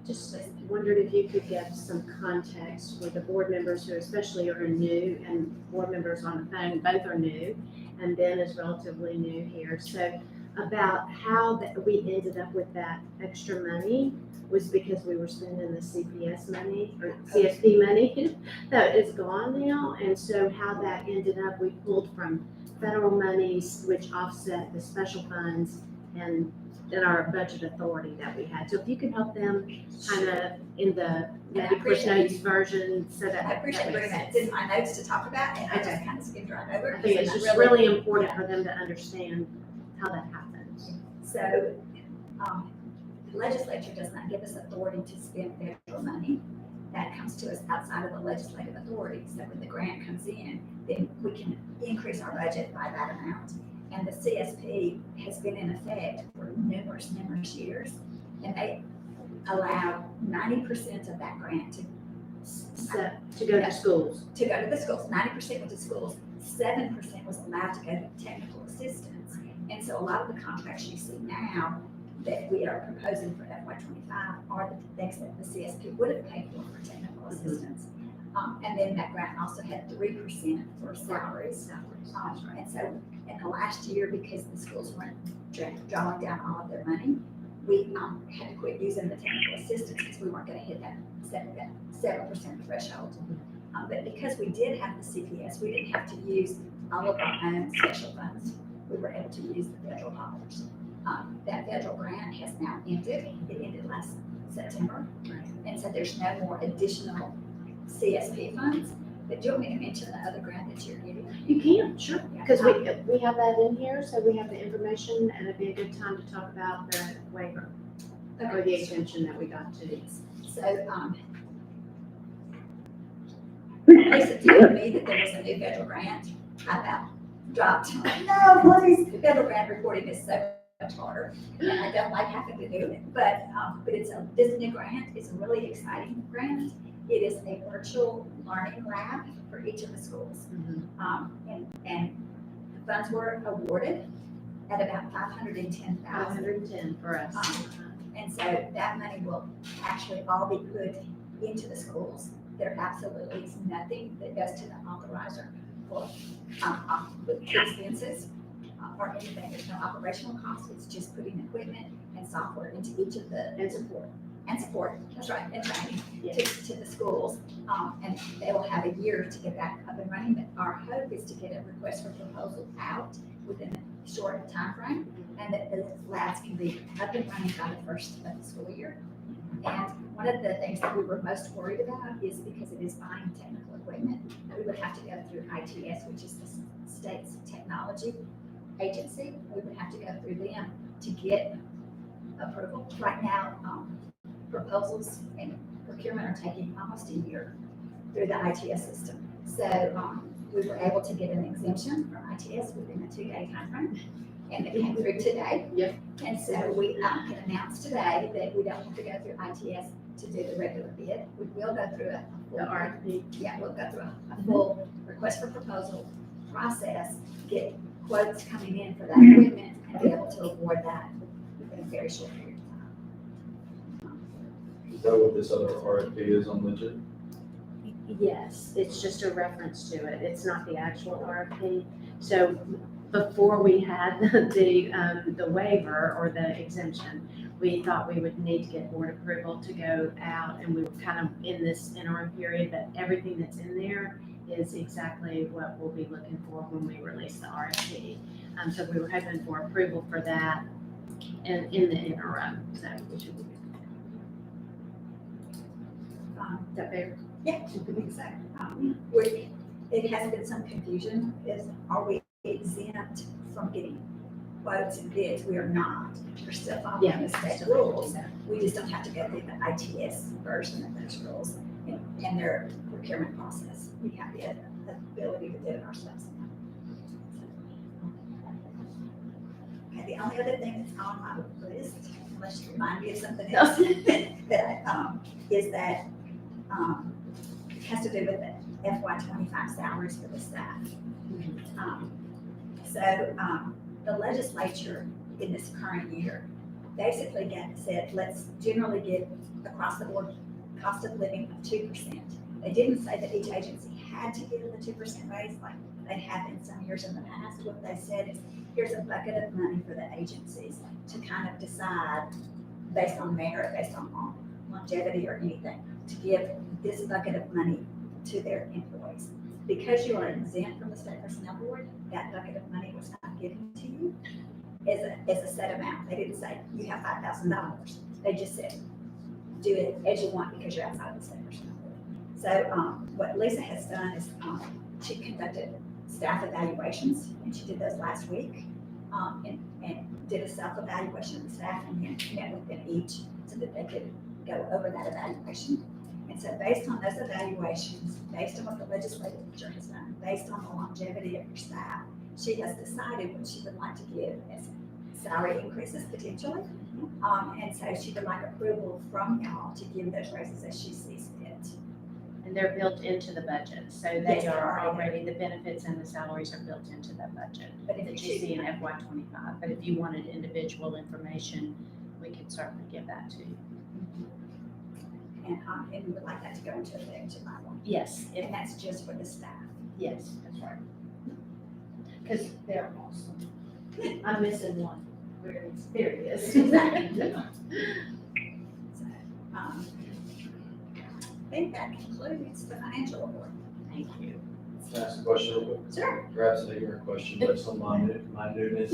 Just wondered if you could give some context for the board members who especially are new, and board members on the phone, both are new, and Ben is relatively new here. So about how that we ended up with that extra money was because we were spending the CPS money or CSP money that is gone now. And so how that ended up, we pulled from federal monies, which offset the special funds and our budget authority that we had. So if you could help them kind of in the maybe Chris Notes version, so that I appreciate bringing that. It's in my notes to talk about, and I just kind of skimmed right over it. I think it's just really important for them to understand how that happens. So, the legislature does not give us authority to spend federal money. That comes to us outside of the legislative authority. So when the grant comes in, then we can increase our budget by that amount. And the CSP has been in effect for numerous years, and they allow 90% of that grant to go to schools. To go to the schools. 90% went to schools. 7% was allowed to go to technical assistance. And so a lot of the contracts you see now that we are proposing for FY25 are the things that the CSP would have paid for technical assistance. And then that grant also had 3% for salaries. And so in the last year, because the schools weren't drawing down all of their money, we had to quit using the technical assistance because we weren't going to hit that 7% threshold. But because we did have the CPS, we didn't have to use all of our own special funds. We were able to use the federal dollars. That federal grant has now ended. It ended last September. And so there's no more additional CSP funds. But do you want me to mention the other grant that you're getting? You can, sure. Because we have that in here, so we have the information, and it'd be a good time to talk about the waiver or the extension that we got to. So, Lisa told me that there was a new federal grant. I about dropped. No, please. The federal grant reporting is so much harder, and I don't like having to do it. But this new grant is a really exciting grant, It is a virtual learning lab for each of the schools. And the funds were awarded at about 510,000. 510 for us. And so that money will actually all be put into the schools. There absolutely is nothing that goes to the authorizer for expenses or anything. There's no operational cost. It's just putting equipment and software into each of the. And support, that's right, and training to the schools. And they will have a year to get that up and running. But our hope is to get a request for proposal out within a short time frame, and that the labs can be up and running by the first of the school year. And one of the things that we were most worried about is because it is buying technical equipment, that we would have to go through ITS, which is the state's technology agency. We would have to go through them to get approval. Right now, proposals and procurement are taking almost a year through the ITS system. So we were able to get an exemption from ITS within a 2-day timeframe, and it came through today. Yep. And so we can announce today that we don't have to go through ITS to do the regular bid. We will go through a full The RFP. Yeah, we'll go through a full request for proposal process, get quotes coming in for that equipment, and be able to award that within a very short period of time. Is that what this other RFP is on legit? Yes, it's just a reference to it. It's not the actual RFP. So before we had the waiver or the exemption, we thought we would need to get board approval to go out, and we were kind of in this interim period, but everything that's in there is exactly what we'll be looking for when we release the RFP. So we were hoping for approval for that in the interim, so we should be good. Is that fair? Yeah, exactly. It has been some confusion, are we exempt from getting quotes and bids? We are not. We're still following the state rules. We just don't have to go through the ITS version of those rules and their procurement process. We have the ability to do it ourselves. Okay, the only other thing that's on my list, unless you remind me of something else, is that it has to do with the FY25 salaries for the staff. The legislature in this current year basically said, let's generally give across the board cost of living of 2%. They didn't say that each agency had to give the 2% raise like they have in some years in the past. What they said is, here's a bucket of money for the agencies to kind of decide based on merit, based on longevity or anything, to give this bucket of money to their employees. Because you are exempt from the state personnel board, that bucket of money was not given to you as a set amount. They didn't say you have $5,000. They just said do it as you want because you're outside of the state personnel board. So what Lisa has done is she conducted staff evaluations, and she did those last week, and did a self-evaluation of the staff and then met with them each so that they could go over that evaluation. And so based on those evaluations, based on what the legislature has done, based on the longevity of your staff, she has decided what she would like to give as salary increases potentially. And so she would like approval from y'all to give those raises as she sees fit. And they're built into the budget, so Yes, they they are are. already, the benefits and the salaries are built into that budget But if that you you see in FY25. But if you wanted individual information, we could certainly give that to you. And we would like that to go into effect July 1. Yes, And that's just for the staff. yes, that's right. Because they're awesome. I'm missing one. There he is. Exactly. So, I think that concludes the financial report. Thank you. Can I ask a question real quick? Sure. Perhaps an ignorant question, but some minuteness.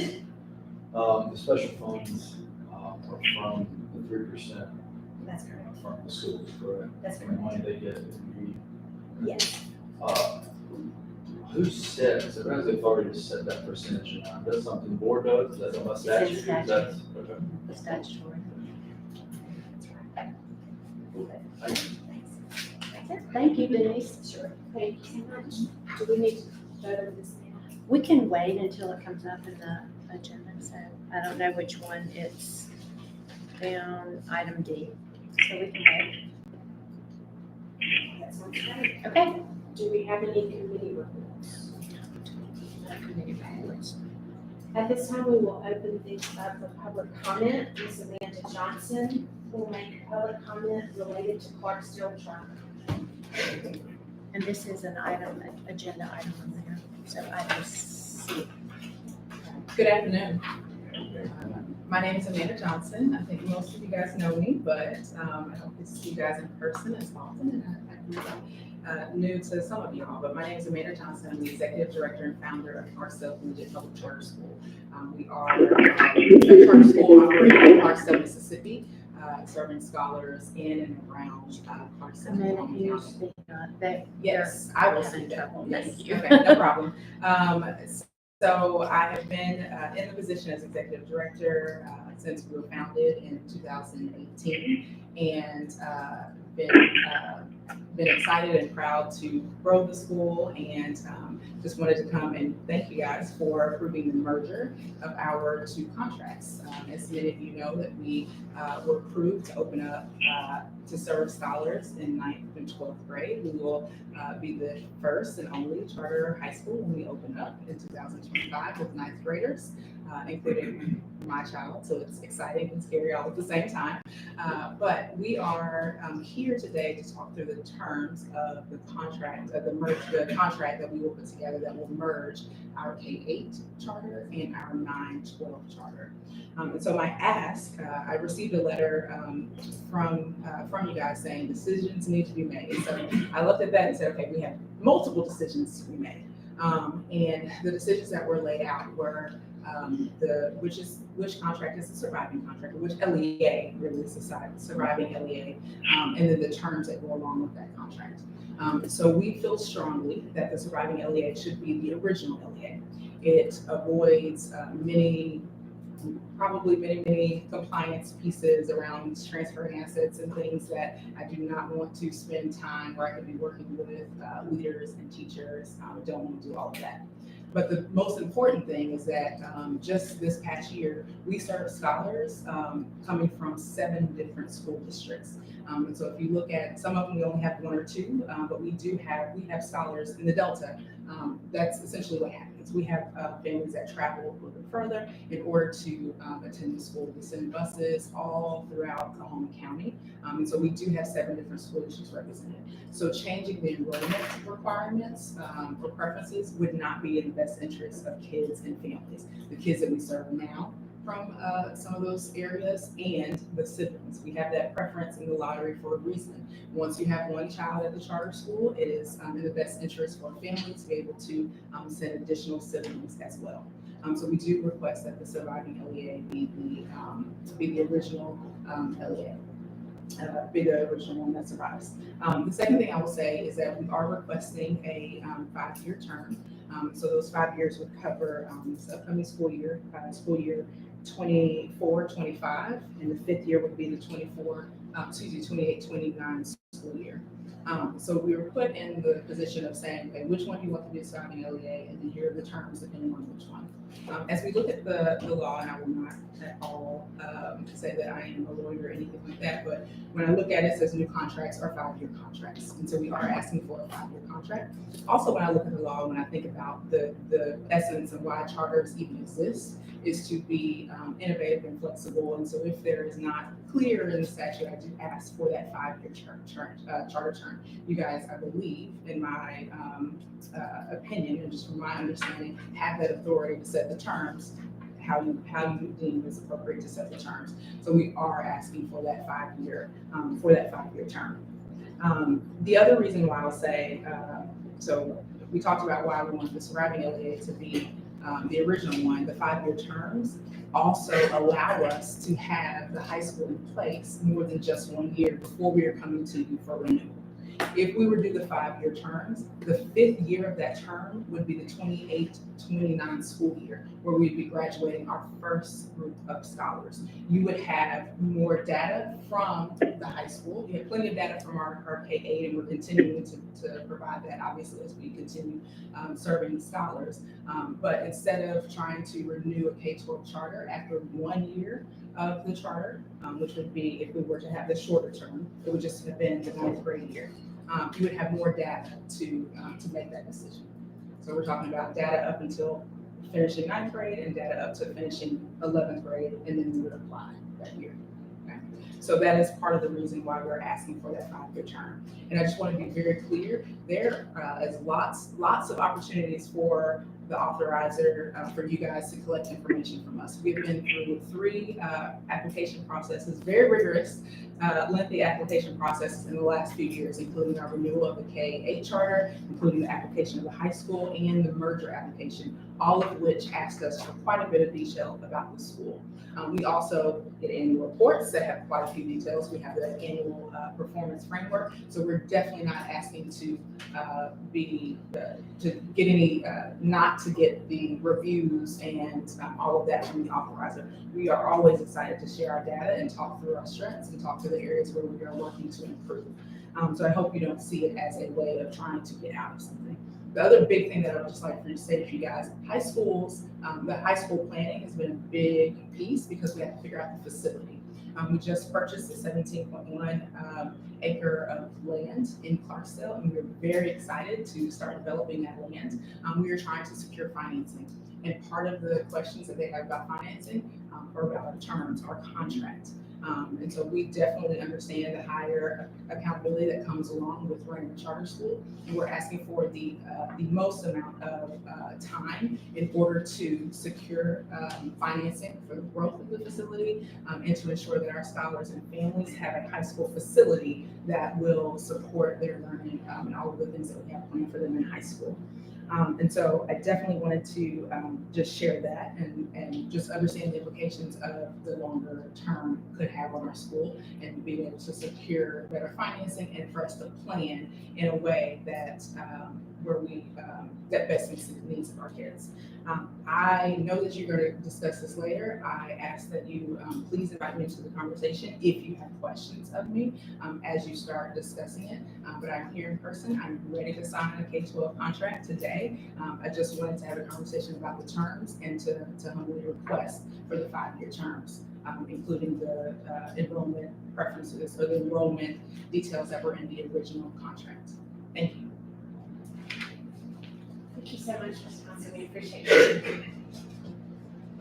The special funds are from the 3% That's correct. from the schools, correct? That's The correct. money they get in Yes. who sets, it has the authority to set that percentage amount? That's something the board does, that's by statute? It's in That's, okay. The statutory. Thanks. Thank you, Denise. Sure. Thank you so much. Do we need to vote over this now? We can wait until it comes up in the agenda, so I don't know which one it's down, item D, so we can wait. That sounds great. Okay. Do we have any committee reports? At this time, we will open things up for public comment. Ms. Amanda Johnson will make public comment related to Clarksdale Charter. And this is an item, an agenda item on there, so item C. Good afternoon. My name is Amanda Johnson. I think most of you guys know me, but I don't get to see you guys in person as often. And I'm new to some of you all, but my name is Amanda Johnson. I'm the Executive Director and Founder of Clarksdale Collegiate Public Charter School. We are a charter school operating in Clarksdale, Mississippi, serving scholars in and around Clarksdale. Amanda, can you speak on that? Yes, I will Having speak that. trouble. Yes, Thank you. okay, no problem. So I have been in the position as executive director since we were founded in 2018, and been excited and proud to grow the school, and just wanted to come and thank you guys for approving the merger of our two contracts. As many of you know, that we were approved to open up to serve scholars in 9th and 12th grade. We will be the first and only charter high school when we open up in 2025 with 9th graders, including my child. So it's exciting and scary all at the same time. But we are here today to talk through the terms of the contract, the contract that we will put together that will merge our K-8 charter and our 9-12 charter. And so my ask, I received a letter from you guys saying decisions need to be made. So I looked at that and said, okay, we have multiple decisions to be made. And the decisions that were laid out were which contract is the surviving contract, which LEA really is the surviving LEA, and then the terms that go along with that contract. So we feel strongly that the surviving LEA should be the original LEA. It avoids many compliance pieces around transferring assets and things that I do not want to spend time where I could be working with leaders and teachers. I don't want to do all of that. But the most important thing is that just this past year, we served scholars coming from 7 different school districts. And so if you look at some of them, we only have 1 or 2, but we have scholars in the Delta. That's essentially what happens. We have families that travel a little bit further in order to attend the school. We send buses all throughout Kahoma County. And so we do have 7 different school districts represented. So changing the enrollment requirements or preferences would not be in the best interest of kids and families. The kids that we serve now from some of those areas and the siblings. We have that preference in the lottery for a reason. Once you have 1 child at the charter school, it is in the best interest for a family to be able to send additional siblings as well. So we do request that the surviving LEA be the original LEA. Be the original one that survives. The second thing I will say is that we are requesting a 5-year term. So those 5 years would cover this upcoming school year 24-25, and the 5th year would be the 28-29 school year. So we were put in the position of saying, okay, which one do you want to be a surviving LEA, and then here are the terms depending on which one. As we look at the law, and I will not at all say that I am a lawyer or anything like that, but when I look at it, it says new contracts are 5-year contracts. And so we are asking for a 5-year contract. Also, when I look at the law, when I think about the essence of why charters even exist, is to be innovative and flexible. And so if there is not clear in the statute, I do ask for that 5-year charter term. You guys, I believe, in my opinion, and just from my understanding, have that authority to set the terms, how you deem is appropriate to set the terms. So we are asking for that 5-year term. The other reason why I'll say, so we talked about why we want the surviving LEA to be the original one. The 5-year terms also allow us to have the high school in place more than just 1 year before we are coming to you for renewal. If we were to do the 5-year terms, the 5th year of that term would be the 28-29 school year, where we'd be graduating our first group of scholars. You would have more data from the high school. You have plenty of data from our K-8, and we're continuing to provide that, obviously, as we continue serving scholars. But instead of trying to renew a K-12 charter after 1 year of the charter, which would be, if we were to have the shorter term, it would just have been the 9th grade year. you would have more data to make that decision. So we're talking about data up until finishing 9th grade and data up to finishing 11th grade, and then we would apply that year. Okay? So that is part of the reason why we're asking for that 5-year term. And I just want to be very clear, there is lots of opportunities for the authorizer for you guys to collect information from us. We've been through 3 application processes, very rigorous, lengthy application processes in the last few years, including our renewal of the K-8 charter, including the application of the high school and the merger application, all of which asked us for quite a bit of detail about the school. We also get annual reports that have quite a few details. We have the annual performance framework. So we're definitely not asking to get any, not to get the reviews and all of that from the authorizer. We are always excited to share our data and talk through our strengths and talk to the areas where we are working to improve. So I hope you don't see it as a way of trying to get out of something. The other big thing that I would just like for you to say to you guys, high schools, the high school planning has been a big piece because we have to figure out the facility. We just purchased a 17.1 acre of land in Clarksdale, and we're very excited to start developing that land. We are trying to secure financing. And part of the questions that they have about financing are about our terms, our contract. And so we definitely understand the higher accountability that comes along with running a charter school. And we're asking for the most amount of time in order to secure financing for the growth of the facility and to ensure that our scholars and families have a high school facility that will support their learning and all of the things that we have planned for them in high school. And so I definitely wanted to just share that and just understand the implications of the longer term could have on our school and being able to secure better financing and for us to plan in a way that where we that best meets the needs of our kids. I know that you're going to discuss this later. I ask that you please invite me into the conversation if you have questions of me as you start discussing it. But I'm here in person. I'm ready to sign a K-12 contract today. I just wanted to have a conversation about the terms and to humbly request for the 5-year terms, including the enrollment preferences or the enrollment details that were in the original contract. Thank you. Thank you so much, Ms. Johnson, we appreciate it.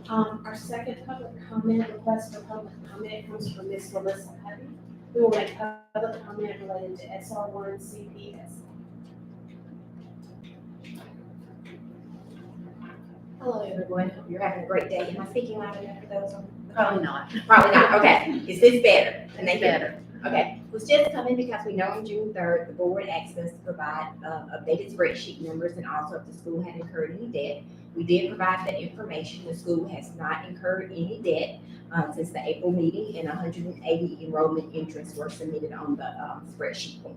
Our second public comment, request for public comment comes from Ms. Melissa Hutton, who will make public comment related to SR1 CPS. Hello, everyone. Hope you're having a great day. Am I speaking loud enough for those on? Probably not. Probably not. Okay. Is this better? Can they It's hear me? better. Okay. Was just coming because we know on June 3rd, the board asked us to provide updated spreadsheet numbers and also if the school had incurred any debt. We did provide that information. The school has not incurred any debt since the April meeting, and 180 enrollment interests were submitted on the spreadsheet form.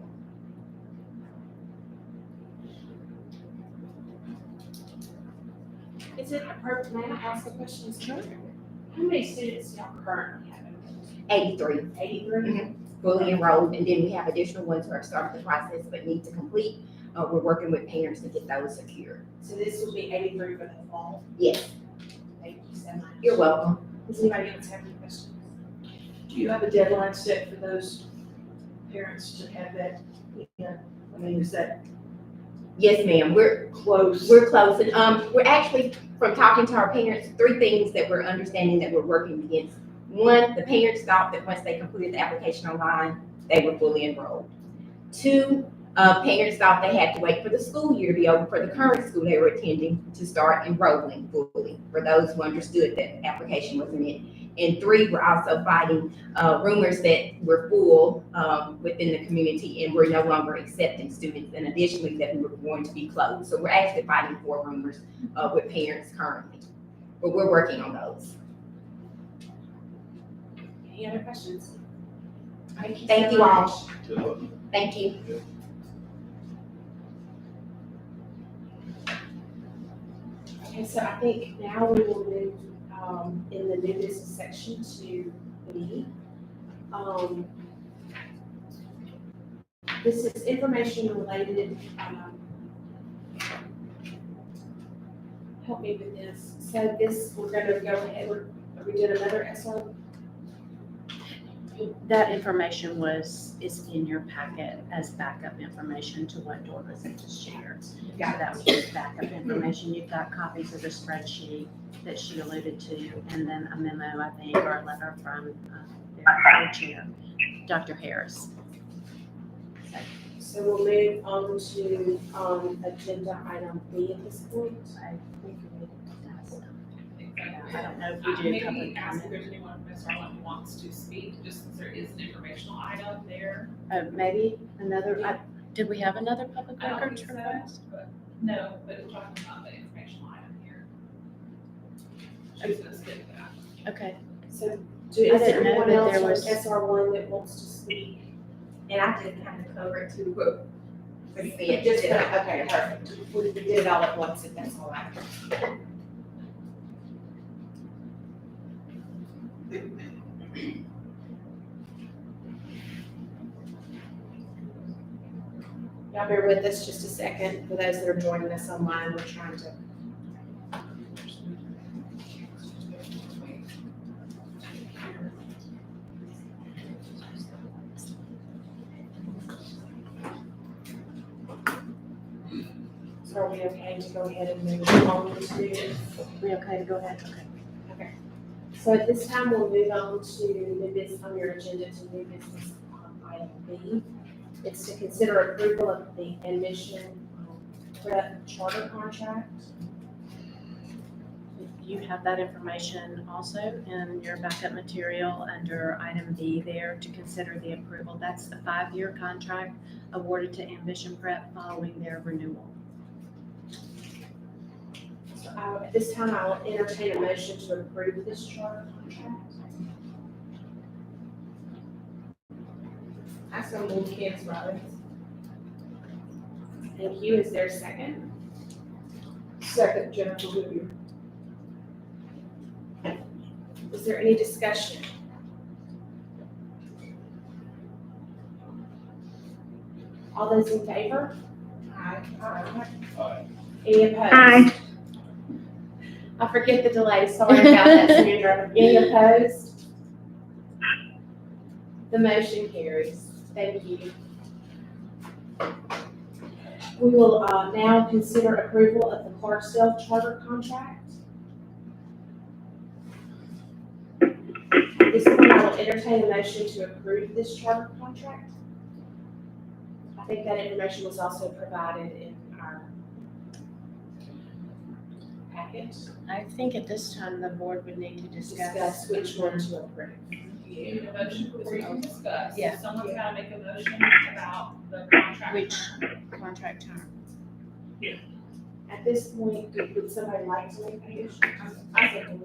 Is it appropriate, may I ask a question? Sure. How many students do y'all currently have? 83. 83? Fully enrolled, and then we have additional ones who have started the process but need to complete. We're working with parents to get those secured. So this will be 83 for the fall? Yes, Thank you so much. you're welcome. Does anybody else have any questions? Do you have a deadline set for those parents to have that? I mean, is that Yes, ma'am, we're close? closing. We're actually, from talking to our parents, 3 things that we're understanding that we're working against. One, the parents thought that once they completed the application online, they were fully enrolled. 2, parents thought they had to wait for the school year to be over for the current school they were attending to start enrolling fully, for those who understood that application wasn't it. And 3, we're also fighting rumors that we're full within the community and we're no longer accepting students, and additionally that we were going to be closed. So we're actually fighting 4 rumors with parents currently, but we're working on those. Any other questions? Thank you all. Thank you. Okay, so I think now we will move in the new business section to B. This is information related, help me with this. So this, we're gonna go ahead, are we doing another SR? That information is in your packet as backup information to what Doris had just shared. So that was just backup information. You've got copies of the spreadsheet that she alluded to, and then a memo, I think, or a letter from their chair, Dr. Harris. So we'll move on to, agenda item B at this point. I think we need to ask them. I don't know if we do Maybe public ask if comment. there's anyone from Ms. Harlan who wants to speak, just since there is an informational item there. Maybe another, did we have another public I don't records think so, request? but no, but we're talking about the informational item here. She's gonna skip that. Okay. So, I is didn't there know anyone that else there from was- SR1 that wants to speak? And I did kind of cover it too, but. Okay, perfect. We did it all at once, if that's all right. Y'all bear with us just a second. For those that are joining us online, we're trying to. So are we okay to go ahead and move on to? We okay to go ahead? Okay. So at this time, we'll move on to new business on your agenda to new business item B. It's to consider approval of the admission prep charter contract. You have that information also in your backup material under item B there to consider the approval. That's the 5-year contract awarded to Ambition Prep following their renewal. So at this time, I will entertain a motion to approve this charter contract. I so moved Candace Rollins. Thank you. Is there a second? Second, Jennifer Whittier. Is there any discussion? All those in favor? Aye. Any opposed? Aye. I forget the delay, sorry about that, Sandra. Any opposed? The motion carries. Thank you. We will now consider approval of the Clarksdale charter contract. At this point, I will entertain a motion to approve this charter contract. I think that information was also provided in our packet. I think at this time, the board would need to Discuss which one to approve. You need a motion before you can discuss. Yeah. Someone's gotta make a motion about the contract Which term. contract term. At this point, would somebody like to make a motion? I think.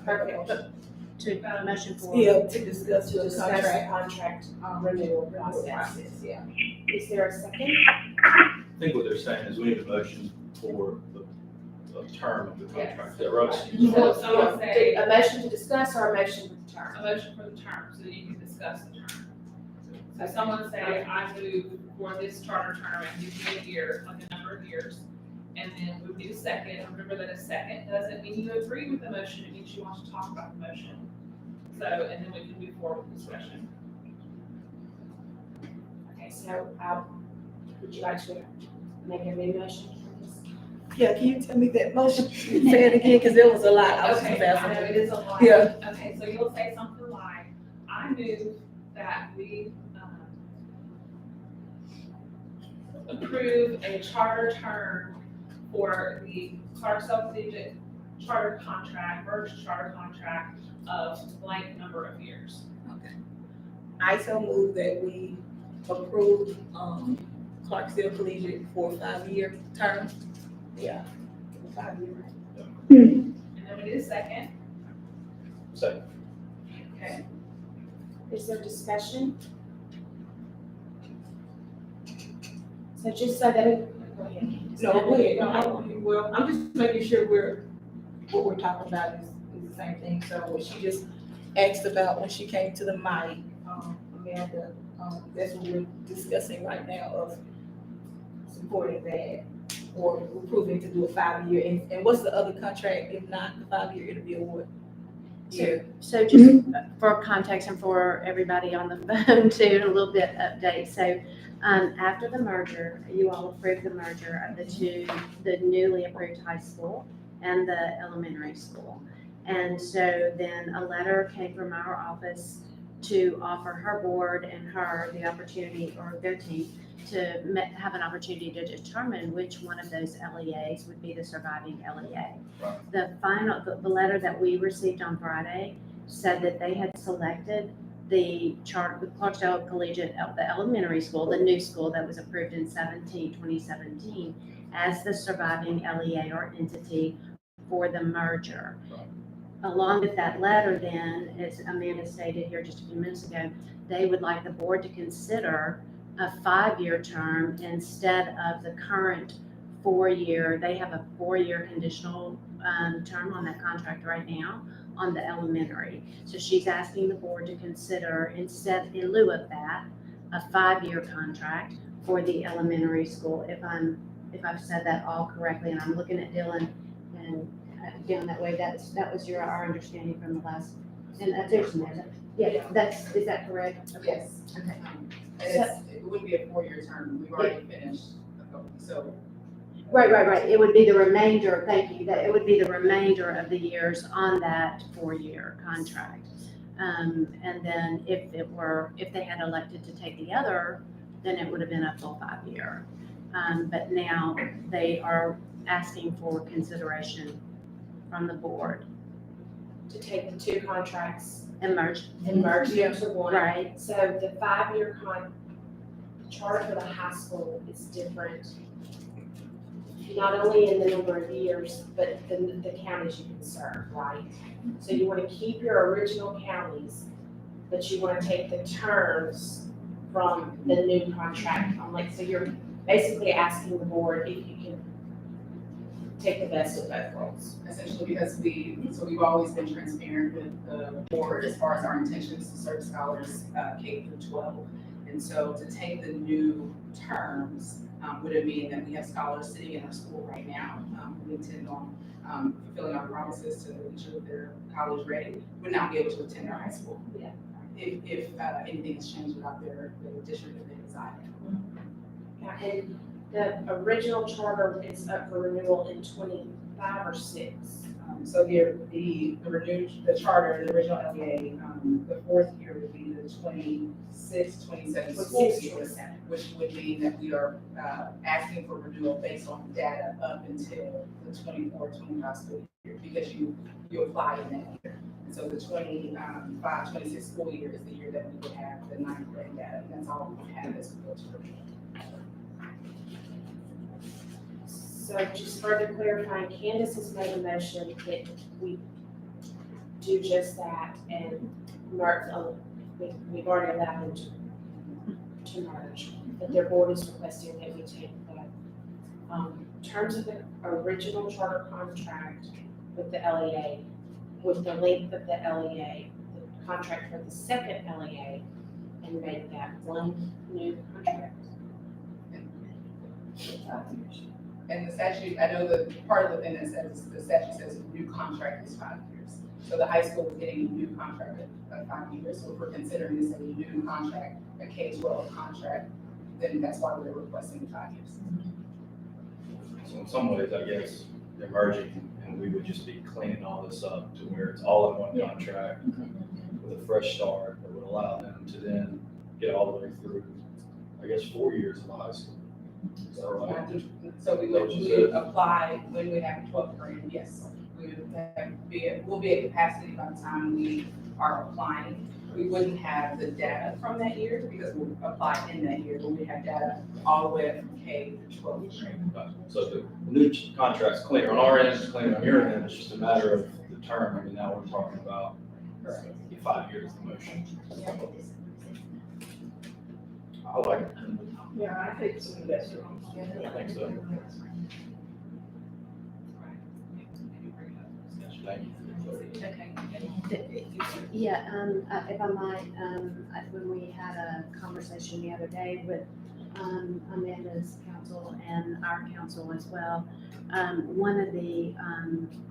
Perfect. To motion for. Yeah, to discuss To the discuss contract. the contract renewal process. Yeah. Is there a second? I think what they're saying is we need a motion for the term of the contract. Is that right? So someone say, A motion to discuss or a motion to a return? motion for the term, so that you can discuss the term. So someone say, I move for this charter term, and you give me a year, like a number of years. And then we need a second. Remember that a second doesn't mean you agree with the motion, it means you want to talk about the motion. So, and then we can move forward with discussion. Okay, so, would you like to make a new motion? Yeah, can you tell me that motion? Say it again, because there was a lot. I was just Okay, I know asking. it is a lot. Yeah. Okay, so you'll say something like, I move that we, approve a charter term for the Clarksville Collegiate charter contract, merged charter contract of blank number of years. Okay. I so move that we approve, Clarksville Collegiate for a 5-year term. Yeah, 5-year. And then we need a second. Second. Okay. Is there discussion? So just so that, go ahead. No, go ahead. Well, I'm just making sure what we're talking about is the same thing. So what she just asked about when she came to the mic, Amanda, that's what we're discussing right now of supporting that or approving to do a 5-year. And what's the other contract? If not the 5-year, it'll be a what? So just for context and for everybody on the phone too, a little bit update. So after the merger, you all approved the merger of the newly approved high school and the elementary school. And so then a letter came from our office to offer her board and her the opportunity, or their team, to have an opportunity to determine which one of those LEAs would be the surviving LEA. Right. The letter that we received on Friday said that they had selected the Clarksdale Collegiate, the elementary school, the new school that was approved in 2017, as the surviving LEA or entity for the merger. Right. Along with that letter then, as Amanda stated here just a few minutes ago, they would like the board to consider a 5-year term instead of the current 4-year. They have a 4-year conditional term on that contract right now on the elementary. So she's asking the board to consider instead, in lieu of that, a 5-year contract for the elementary school. If I've said that all correctly, and I'm looking at Dylan and down that way, that was our understanding from the last, and there's Amanda. Yeah, is that correct? Okay. Yes. Okay. It wouldn't be a 4-year term, we've already finished, so. Right. It would be the remainder, thank you, that it would be the remainder of the years on that 4-year contract. And then if they had elected to take the other, then it would have been a full 5-year. But now they are asking for consideration from the board To take the two contracts and merge. and merge them into one. Right. So the 5-year charter for the high school is different, not only in the number of years, but the counties you can serve, right? So you want to keep your original counties, but you want to take the terms from the new contract. So you're basically asking the board if you can take the best of both worlds. Essentially, because we've always been transparent with the board as far as our intentions to serve scholars K through 12. And so to take the new terms would it mean that we have scholars sitting in our school right now who intend on fulfilling our promises to ensure that they're college ready, would not be able to attend our high school. Yeah. If anything has changed about their district that they reside in. Yeah, and the original charter is up for renewal in 25 or 6. So the charter, the original LEA, the 4th year would be the 26, 27 school year, which would mean that we are asking for renewal based on data up until the 24, 25 school year, because you apply in that year. And so the 25, 26 school year is the year that we would have the 9th grade data, and that's all we would have as we go to renewal. So just further clarifying, Candace has made a motion that we do just that, and we've already allowed them to merge, but their board is requesting that we take the terms of the original charter contract with the LEA, with the length of the LEA, the contract for the second LEA, and make that one new contract. And the statute, I know that part of the thing that says, the statute says a new contract is 5 years. So the high school is getting a new contract at 5 years. So if we're considering this a new contract, a K-12 contract, then that's why we're requesting 5 years. So in some ways, I guess, they're merging, and we would just be cleaning all this up to where it's all in one contract with a fresh start that would allow them to then get all the way through, I guess, 4 years of high school. Is that right? So we would apply when we have 12th grade, yes. We'll be at capacity by the time we are applying. We wouldn't have the data from that year because we'll apply in that year, but we have data all the way up from K to 12th grade. Gotcha. So the new contract's clear on our end, it's clear on your end, it's just a matter of the term. I mean, now we're talking about 5 years of motion. I like it. Yeah, I think so. I think so. Thank you. Yeah, if I might, when we had a conversation the other day with Amanda's council and our council as well, one of the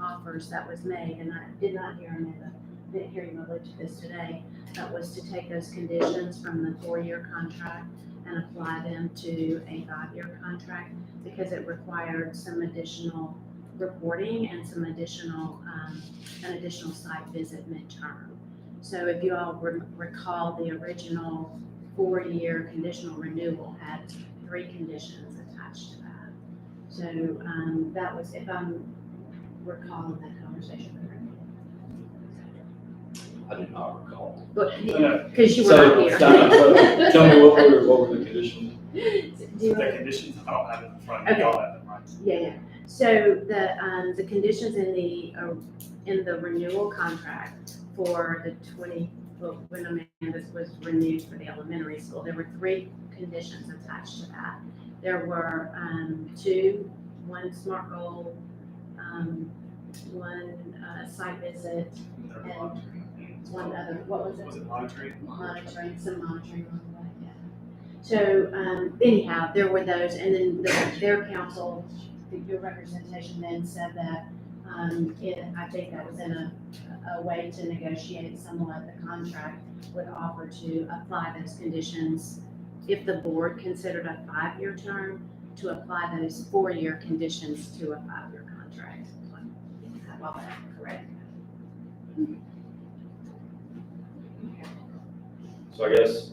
offers that was made, and I did not hear Amanda, didn't hear you allude to this today, that was to take those conditions from the 4-year contract and apply them to a 5-year contract, because it required some additional reporting and some additional, an additional site visit midterm. So if you all recall, the original 4-year conditional renewal had 3 conditions attached to that. So, that was, if I'm recalling that conversation correctly. I do not recall. But, No. because you were not So, here. tell me what were the conditions? Do you- The conditions, I don't have it in front of me, Okay. y'all have it right. Yeah. So the conditions in the renewal contract for the when Amanda was renewed for the elementary school, there were 3 conditions attached to that. There were 2, 1 SMART goal, 1 site visit, and 1 other, what was it? Was it monitoring? Some monitoring on the way, yeah. So, anyhow, there were those, and then their council, your representation then said that, I think that was in a way to negotiate somewhat, the contract would offer to apply those conditions, if the board considered a 5-year term, to apply those 4-year conditions to a 5-year contract. Well, that's correct. So I guess,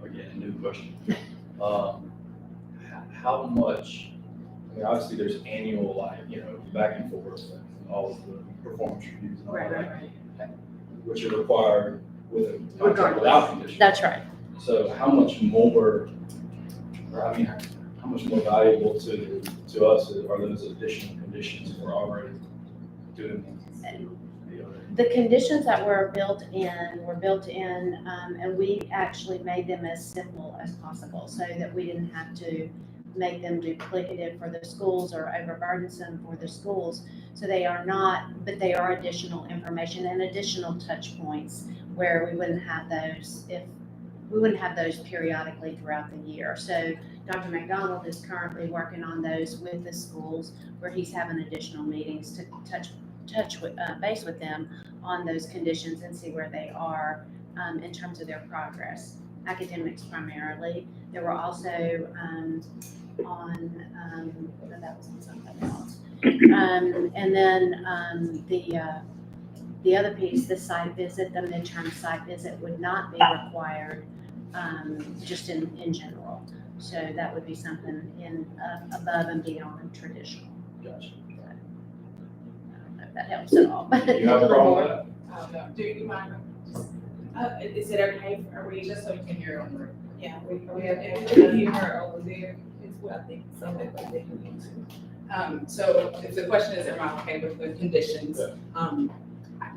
again, new question. How much, I mean, obviously there's annual, back and forth, and all of the performance reviews and all that. Which are required with a contract without conditions. That's right. So how much more, how much more valuable to us are those additional conditions we're already doing? The conditions that were built in, and we actually made them as simple as possible so that we didn't have to make them duplicative for the schools or overburdensome for the schools. So they are not, but they are additional information and additional touch points where we wouldn't have those periodically throughout the year. So Dr. McDonald is currently working on those with the schools, where he's having additional meetings to touch base with them on those conditions and see where they are in terms of their progress. Academics primarily. There were also that was on something else. And then the other piece, the site visit, the midterm site visit would not be required just in general. So that would be something above and beyond traditional. Gotcha. I don't know if that helps at all. Do you have a problem with that? No. Do you mind? Is it okay, are we, Just so you can hear on the. yeah, we have humor over there, is what I think, something like they can use. So if the question is, am I okay with the conditions?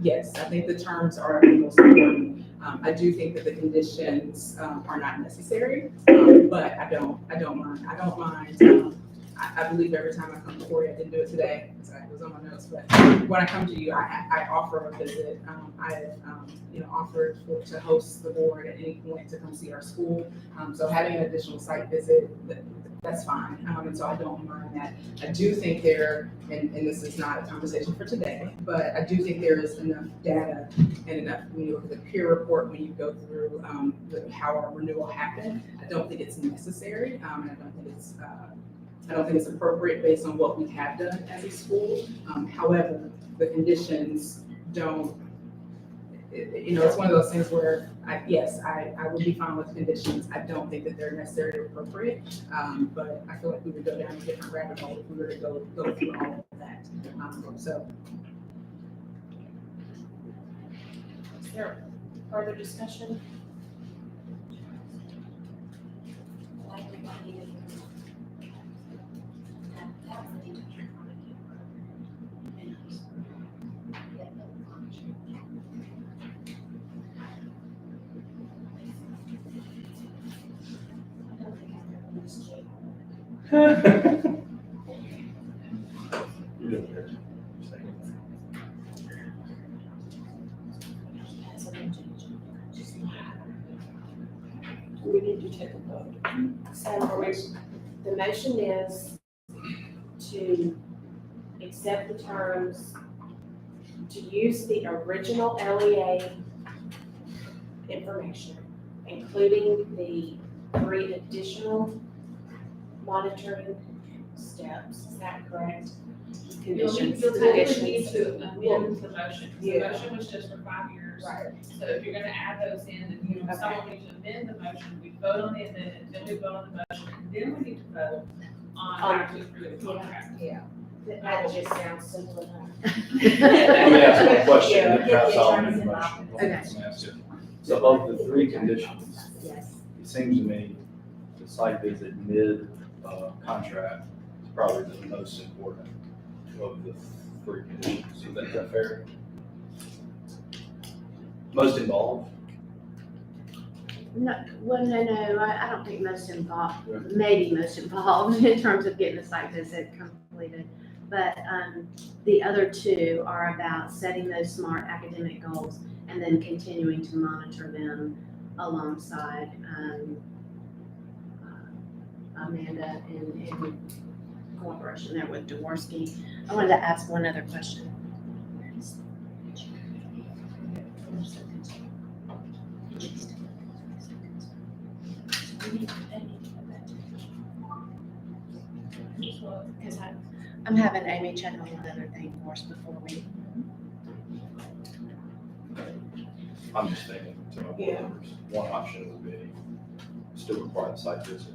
Yes, I think the terms are the most important. I do think that the conditions are not necessary, but I don't mind. I don't mind. I believe every time I come before you, I didn't do it today, because it was on my notes, but when I come to you, I offer a visit. I have, offered to host the board at any point to come see our school. So having an additional site visit, that's fine. And so I don't mind that. I do think and this is not a conversation for today, but I do think there is enough data and enough, when you look at the peer report, when you go through how our renewal happened, I don't think it's necessary. And I don't think it's appropriate based on what we have done as a school. However, the conditions don't, it's one of those things where I would be fine with conditions. I don't think that they're necessarily appropriate, but I feel like we would go down a different rabbit hole if we were to go through all of that. So. Is there further discussion? We need to take a vote. So the motion is to accept the terms to use the original LEA information, including the 3 additional monitoring steps. Is that correct? Conditions. You'll technically need Conditions. to amend the motion, 'cause the Yeah. motion was just for 5 years. Right. So if you're gonna add those in, then you, Okay. someone needs to amend the motion, we vote on the amendment, then we vote on the motion, and then we need to vote on actually approving the contract. That just sounds simple enough. Let me ask one question, Yeah, and perhaps get the I'll attorneys amend the involved. motion. Okay. Let me ask you. So of the 3 conditions, Yes. it seems to me the site visit contract is probably the most important of the 3 conditions. Is that fair? Most involved? No, I don't think most involved, Yeah. maybe most involved in terms of getting the site visit completed. But the other 2 are about setting those SMART academic goals and then continuing to monitor them alongside Amanda in cooperation there with Dworsky. I wanted to ask one other question. Because I'm having Amy check on another thing for us before we. I'm just thinking, to my board members, one option would be still require the site visit.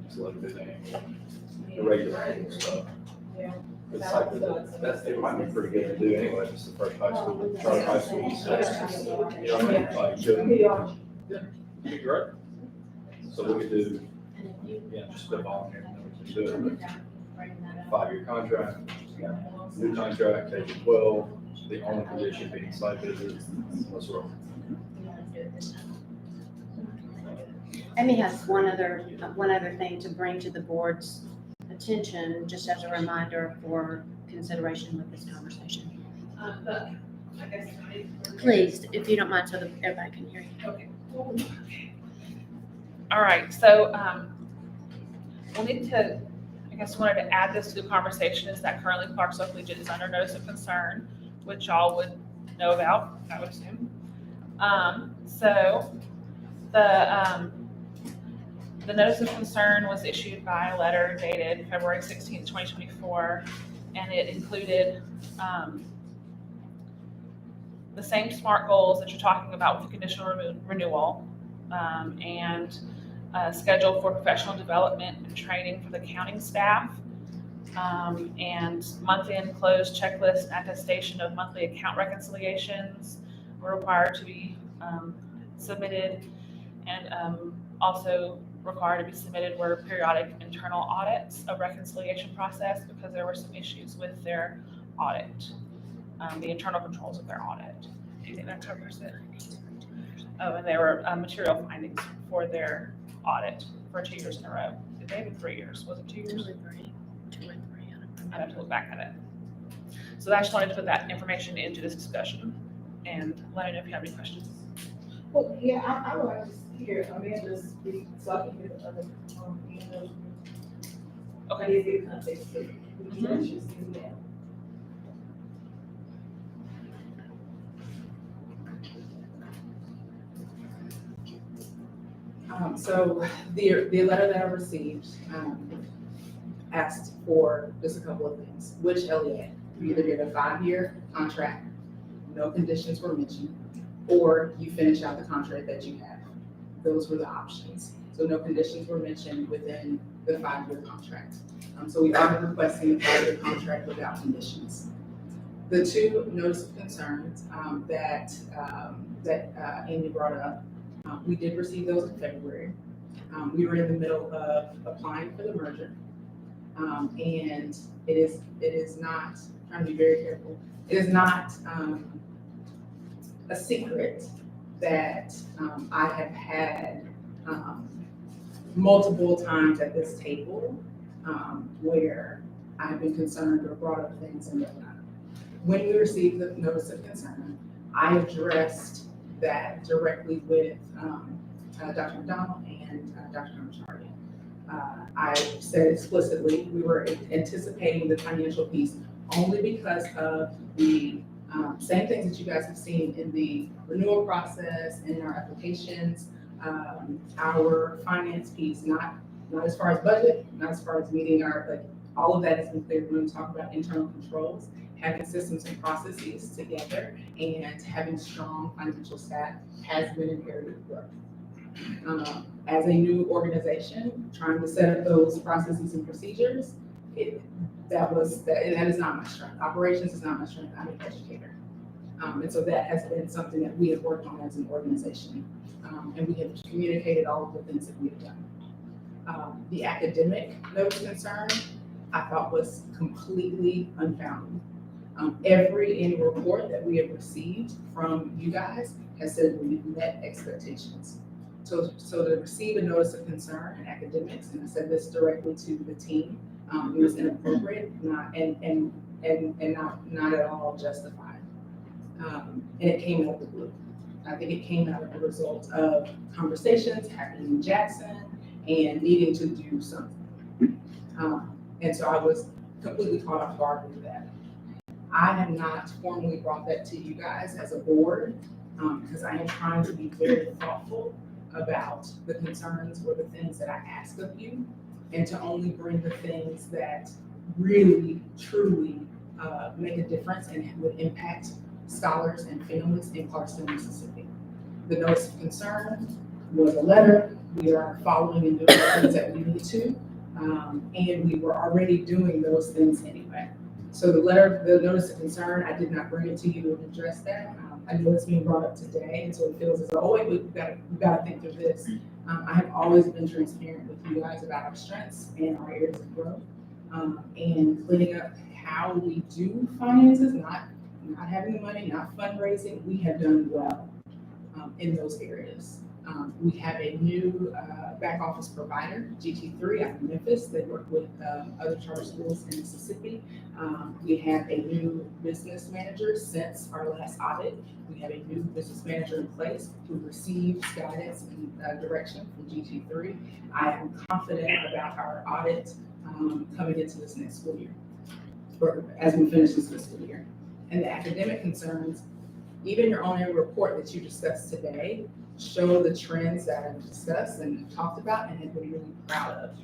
Just let it be the regular annual stuff. Yeah. The site visit, it might be pretty good to do anyway, it's the first high school, charter high school. You know what I mean? Like, be great. So we could do, just split on here, we can do it. 5-year contract, new contract, K-12, the only condition being site visits, that's what. Amy has one other thing to bring to the board's attention, just as a reminder for consideration with this conversation. But I guess. Please, if you don't mind, so that everybody can hear you. Okay. All right, so, we'll need to, I guess, wanted to add this to the conversation, is that currently Clarksville Collegiate is under notice of concern, which y'all would know about, I would assume. So, the notice of concern was issued by a letter dated February 16th, 2024, and it included, the same SMART goals that you're talking about with the conditional renewal, and schedule for professional development and training for the accounting staff, and month-end close checklist and attestation of monthly account reconciliations were required to be submitted, and also required to be submitted were periodic internal audits of reconciliation process, because there were some issues with their audit, the internal controls of their audit. Do you think that covers it? Oh, and there were material findings for their audit for 2 years in a row. Did they have 3 years? Was it 2 years? 2 and 3. I'd have to look back at it. So I just wanted to put that information into this discussion and let me know if you have any questions. Well, yeah, I would like to hear Amanda speak, so I can hear the other, Okay. Give you context to what she's saying now. So the letter that I received, asked for just a couple of things. Which LEA? You either get a 5-year contract, no conditions were mentioned, or you finish out the contract that you have. Those were the options. So no conditions were mentioned within the 5-year contract. So we are requesting a 5-year contract without conditions. The 2 notice of concerns that Amy brought up, we did receive those in February. We were in the middle of applying for the merger. And it is not, trying to be very careful, it is not a secret that I have had multiple times at this table where I've been concerned or brought up things and whatnot. When we received the notice of concern, I addressed that directly with Dr. McDonald and Dr. Harmon. I said explicitly we were anticipating the financial piece only because of the Same things that you guys have seen in the renewal process, in our applications, our finance piece, not as far as budget, not as far as meeting our, like, all of that has been clear when we talk about internal controls, having systems and processes together, and having strong financial staff has been an area of growth. As a new organization, trying to set up those processes and procedures, that is not my strength. Operations is not my strength. I'm an educator. And so that has been something that we have worked on as an organization. And we have communicated all of the things that we have done. The academic note of concern, I thought was completely unfounded. Every annual report that we have received from you guys has said we've met expectations. So to receive a notice of concern in academics, and I said this directly to the team, it was inappropriate, not at all justified. And it came out of the blue. I think it came out of the result of conversations happening in Jackson and needing to do something. And so I was completely caught off guard with that. I have not formally brought that to you guys as a board, because I am trying to be very thoughtful about the concerns or the things that I ask of you, and to only bring the things that really, truly make a difference and would impact scholars and families in Clarkston, Mississippi. The notice of concern was a letter. We are following and doing the things that we need to, and we were already doing those things anyway. So the notice of concern, I did not bring it to you and address that. I know it's being brought up today, and so it feels as though, oh wait, we've got to think through this. I have always been transparent with you guys about our strengths and our areas of growth, and cleaning up how we do finances, not having the money, not fundraising. We have done well in those areas. We have a new back office provider, GT3 out of Memphis. They work with other charter schools in Mississippi. We have a new business manager since our last audit. We have a new business manager in place who receives guidance and direction from GT3. I am confident about our audit coming into this next school year, or as we finish this fiscal year. And the academic concerns, even your own annual report that you discussed today, show the trends that I've discussed and talked about and have been really proud of.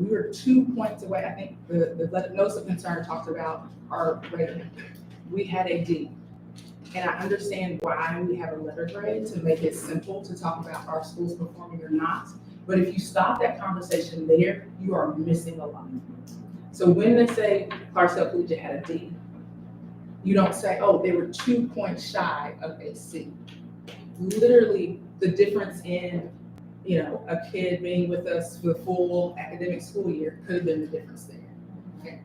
We were 2 points away. I think the notice of concern talked about our rating. We had a D. And I understand why we have a letter grade to make it simple to talk about our schools performing or not. But if you stop that conversation there, you are missing a lot. So when they say Clarksdale Collegiate had a D, you don't say, oh, they were 2 points shy of a C. Literally, the difference in, a kid being with us for the full academic school year could have been the difference there. Okay?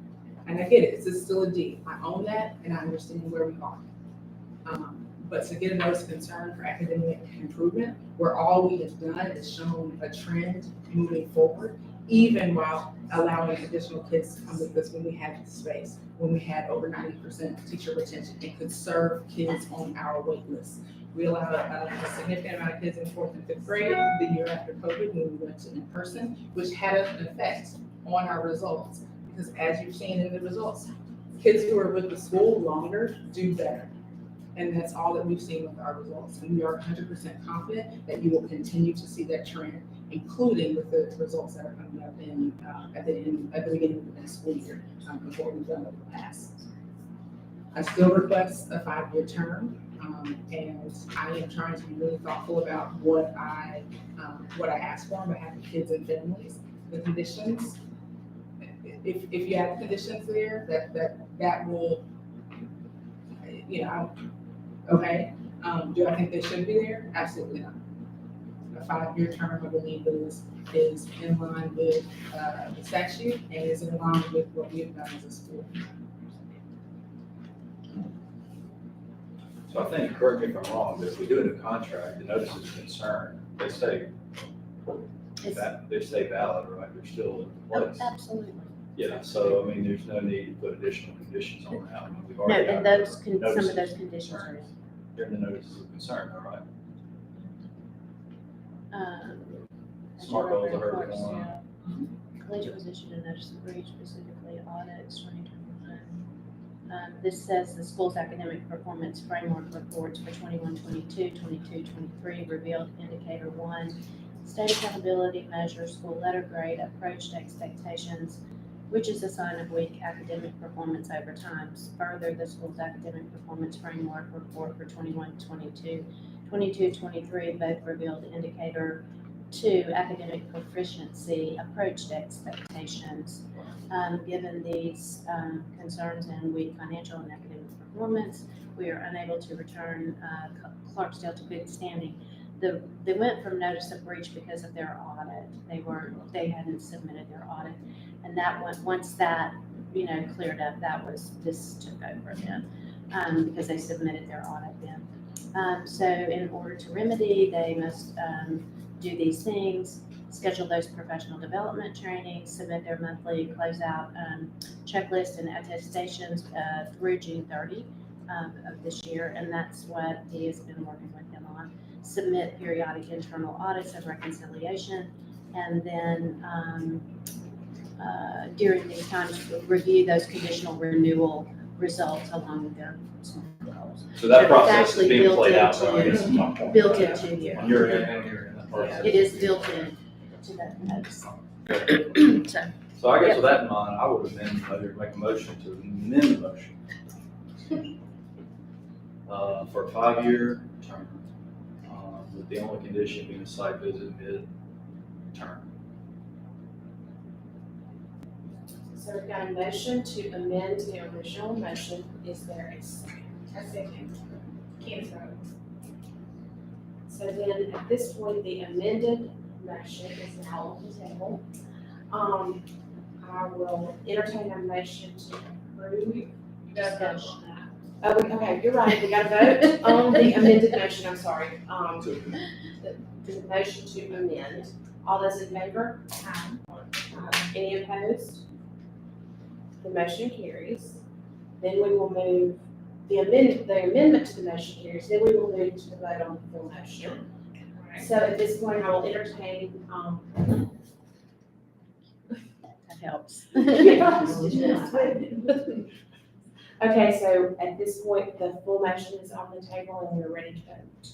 And I get it, it's still a D. I own that, and I understand where we are. But to get a notice of concern for academic improvement, where all we have done is shown a trend moving forward, even while allowing additional kids to come with us when we had the space, when we had over 90% teacher retention and could serve kids on our wait list. We allowed a significant amount of kids in 4th and 5th grade the year after COVID when we went to in-person, which had an effect on our results. Because as you've seen in the results, kids who are with the school longer do better. And that's all that we've seen with our results. And we are 100% confident that you will continue to see that trend, including with the results that are coming up at the beginning of the next school year, before we've done the past. I still request a 5-year term, and I am trying to be really thoughtful about what I ask for on behalf of kids and families. The conditions, if you have conditions there, that will, okay. Do I think they should be there? Absolutely not. A 5-year term, I believe, is in line with the statute and is in line with what we have done as a school. So I think, correct me if I'm wrong, but if we do a new contract, the notice of concern, they stay valid, right? They're still in place. Absolutely. Yeah, so I mean, there's no need to put additional conditions on that. I mean, we've No, already and got some of notices those of conditions are. concern. They're in the notices of concern, all right? Smart goals are heard on. Collegiate was issued a notice of breach, specifically audits 2021. This says the school's academic performance framework reports for 21-22, 22-23 revealed indicator 1, state accountability measure, school letter grade, approach to expectations, which is a sign of weak academic performance over time. Further, the school's academic performance framework report for 21-22, 22-23 both revealed indicator 2, academic proficiency, approach to expectations. Given these concerns and weak financial and academic performance, we are unable to return Clarksdale to good standing. They went from notice of breach because of their audit. They hadn't submitted their audit, and that once that cleared up, this took over then because they submitted their audit then. So in order to remedy, they must do these things. Schedule those professional development trainings, submit their monthly closeout checklist and attestations through June 30 of this year, and that's what he has been working with them on. Submit periodic internal audits of reconciliation, and then during these times, review those conditional renewal results along with their small goals. So that it's process is actually being built played out. into- so I guess it's not- built into here. On your end and on your end, that process. It is built in to that notice. So, So I guess with that in mind, I would make a motion to amend the motion. For a 5-year term, with the only condition being a site visit mid-term. So we've got a motion to amend the original motion. Is there a second? I second. Candace Robbins. So then at this point, the amended motion is now on the table. I will entertain a motion to approve. You gotta vote on that. Oh, okay, you're right. We got to vote on the amended motion. I'm sorry. The motion to amend. All those in favor? Any opposed? The motion carries. Then we will move, the amendment to the motion carries, then we will move to the vote on the full motion. So at this point, I will entertain, that helps. Okay, so at this point, the full motion is on the table and we're ready to vote.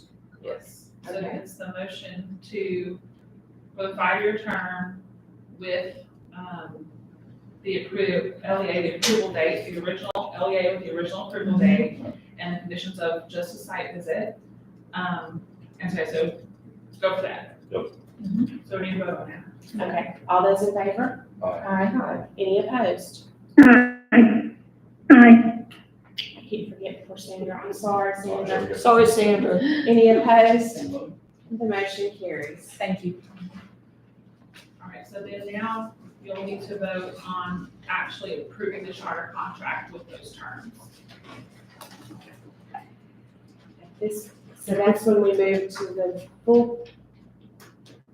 Yes. So Okay. it's the motion for the 5-year term with, the approved LEA, the approval date, the original LEA with the original approval date, and the conditions of just a site visit. And so go for that. Yep. So we need to vote on that. Okay, all those in favor? Aye. Any opposed? Aye. I keep forgetting before Sandra, I'm sorry, Sandra. Sorry, Sandra. Any opposed? The motion carries. Thank you. All right, so then now you'll need to vote on actually approving the charter contract with those terms. So that's when we move to the full,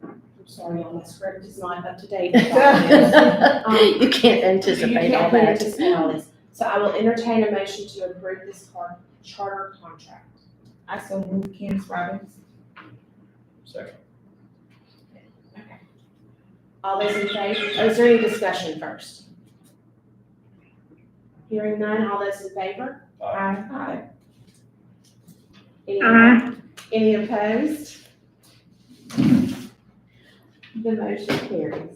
I'm sorry, my script is not up to date. You can't anticipate all that. Anticipate all this. So I will entertain a motion to approve this charter contract. I so move Candace Robbins. Second. Okay. All those in favor, is there any discussion first? Hearing none, all those in favor? Aye. Any opposed? The motion carries.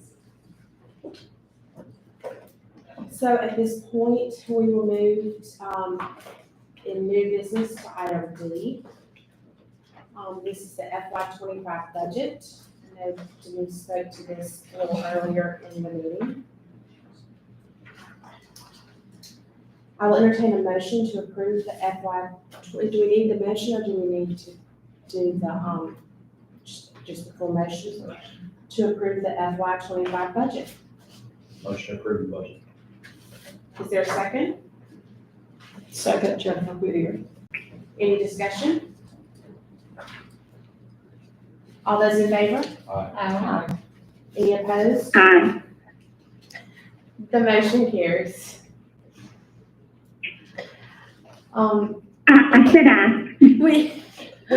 So at this point, we will move in new business to item D. This is the FY25 budget. I know Denise spoke to this a little earlier in the meeting. I will entertain a motion to approve the do we need the motion or do we need to do the, just the full motion? To approve the FY25 budget. Motion to approve the budget. Is there a second? Second, Jennifer Whittier. Any discussion? All those in favor? Aye. Any opposed? Aye. The motion carries. I said aye. We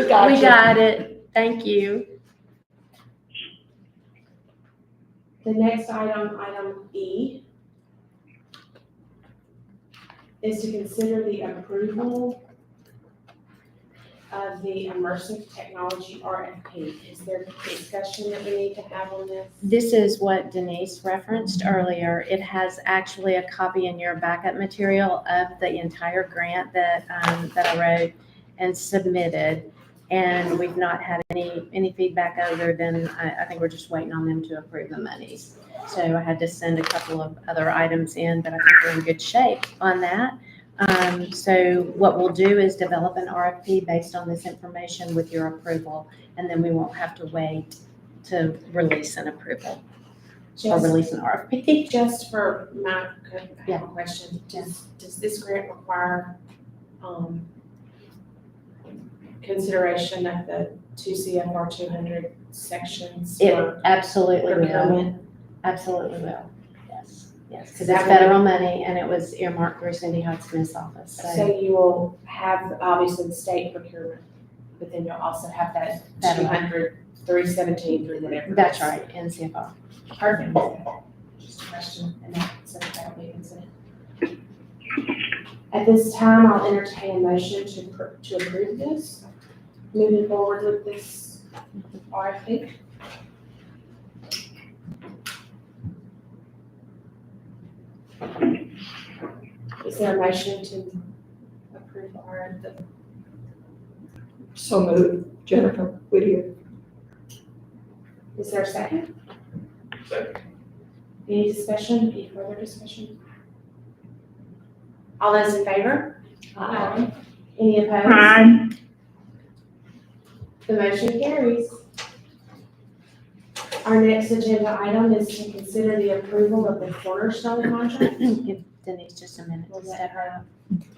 got you. got it. Thank you. The next item, item E, is to consider the approval of the immersive technology RFP. Is there discussion that we need to have on this? This is what Denise referenced earlier. It has actually a copy in your backup material of the entire grant that I wrote and submitted. And we've not had any feedback other than, I think we're just waiting on them to approve the monies. So I had to send a couple of other items in, but I think we're in good shape on that. So what we'll do is develop an RFP based on this information with your approval, and then we won't have to wait to release an approval or release an RFP. Just for my Yeah. question, does this grant require, consideration of the 2 CFR 200 sections It for absolutely will. procurement? Absolutely will. Yes, yes, because That it's will- federal money and it was earmarked through Cindy Hodgson's office. So So you will have obviously the state procurement, but then you'll also have that Federal. 200, 317, or whatever. it that's is. right, NCFR. Perfect. Just a question, and so that will be considered. At this time, I'll entertain a motion to approve this, moving forward with this RFP. Is there a motion to approve the So moved, Jennifer Whittier. Is there a second? Second. Any discussion, any further discussion? All those in favor? Aye. Any opposed? Aye. The motion carries. Our next agenda item is to consider the approval of the Cornerstone contract. Give Denise just a minute to step her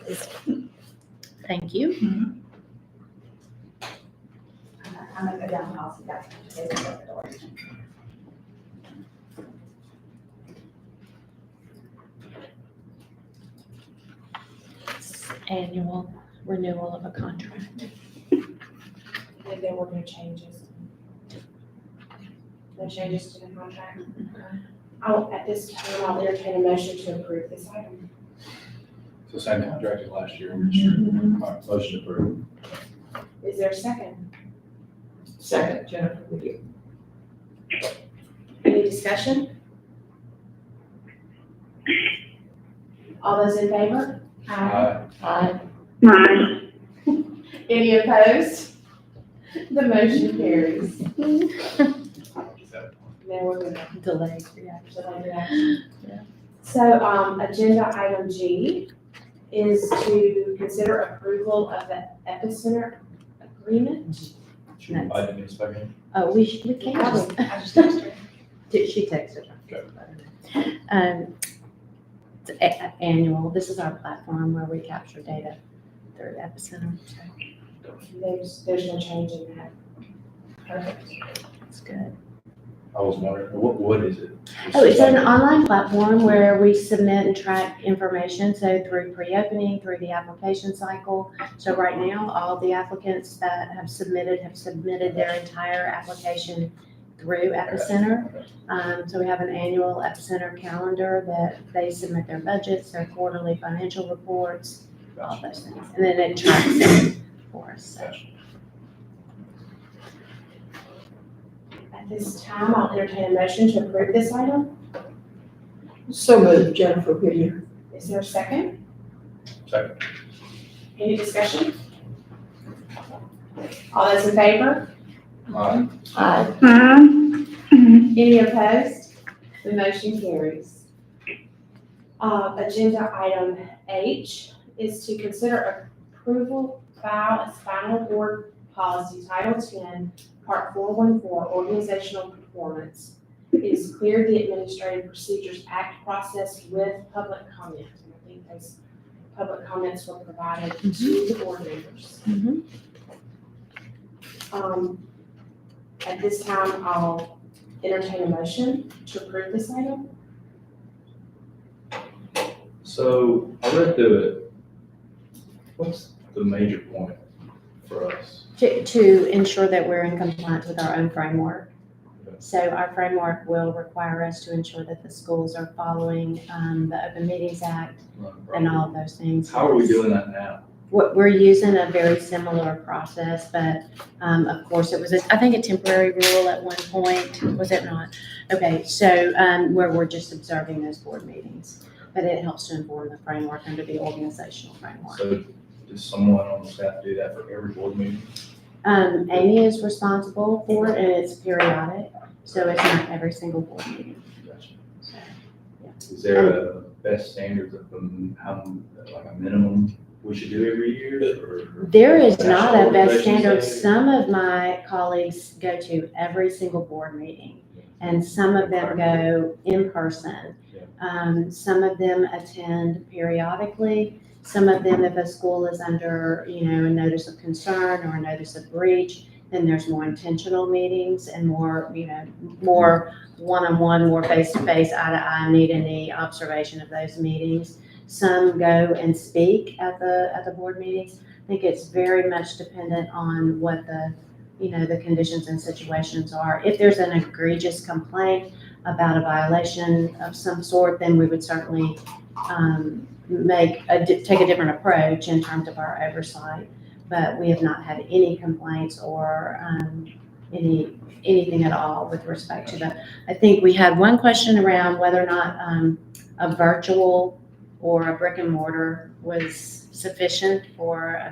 up. Thank you. I'm gonna go down the hall, so you guys can just open the door. Annual renewal of a contract. And there were no changes. No changes to the contract. At this time, I'll entertain a motion to approve this item. So same contract as last year, I'm sure. All right, motion approved. Is there a second? Second, Jennifer Whittier. Any discussion? All those in favor? Aye. Aye. Aye. Any opposed? The motion carries. Now we're gonna Delayed reaction. delay the action. So, agenda item G is to consider approval of the Epicenter agreement. Should we invite him in a second? Oh, we can. I just texted her. She texted her. It's annual. This is our platform where we capture data through Epicenter. So There's no change in that. Perfect. it's good. I was wondering, what is it? Oh, it's an online platform where we submit and track information, so through pre-opening, through the application cycle. So right now, all the applicants that have submitted their entire application through Epicenter. So we have an annual Epicenter calendar that they submit their budgets, their quarterly financial reports, all those things. And then it tracks it for us. So Gotcha. At this time, I'll entertain a motion to approve this item. So moved, Jennifer Whittier. Is there a second? Second. Any discussion? All those in favor? Aye. Aye. Aye. Any opposed? The motion carries. Agenda item H is to consider approval file as final board policy Title 10, Part 414, Organizational Performance. It is cleared the Administrative Procedures Act process with public comment. And I think those public comments were provided to the board members. Mhm. At this time, I'll entertain a motion to approve this item. So I read through it. What's the major point for us? To ensure that we're in compliance with our own framework. Okay. So our framework will require us to ensure that the schools are following the Open Meetings Act and all of those things. How are we doing that now? We're using a very similar process, but of course it was, I think, a temporary rule at one point, was it not? Okay, so where we're just observing those board meetings, but it helps to inform the framework under the organizational framework. So does someone on the staff do that for every board meeting? Amy is responsible for it, and it's periodic, so it's not every single board meeting. Gotcha. So, yeah. Is there a best standard of how, like a minimum we should do every year? Or There is not a best organizations standard. say? Some of my colleagues go to every single board meeting, and some of them go in person. Some of them attend periodically. Some of them, if a school is under, a notice of concern or a notice of breach, then there's more intentional meetings and more, more one-on-one, more face-to-face, eye-to-eye, knee-to-knee observation of those meetings. Some go and speak at the board meetings. I think it's very much dependent on what the conditions and situations are. If there's an egregious complaint about a violation of some sort, then we would certainly take a different approach in terms of our oversight. But we have not had any complaints or anything at all with respect to that. I think we had one question around whether or not a virtual or a brick and mortar was sufficient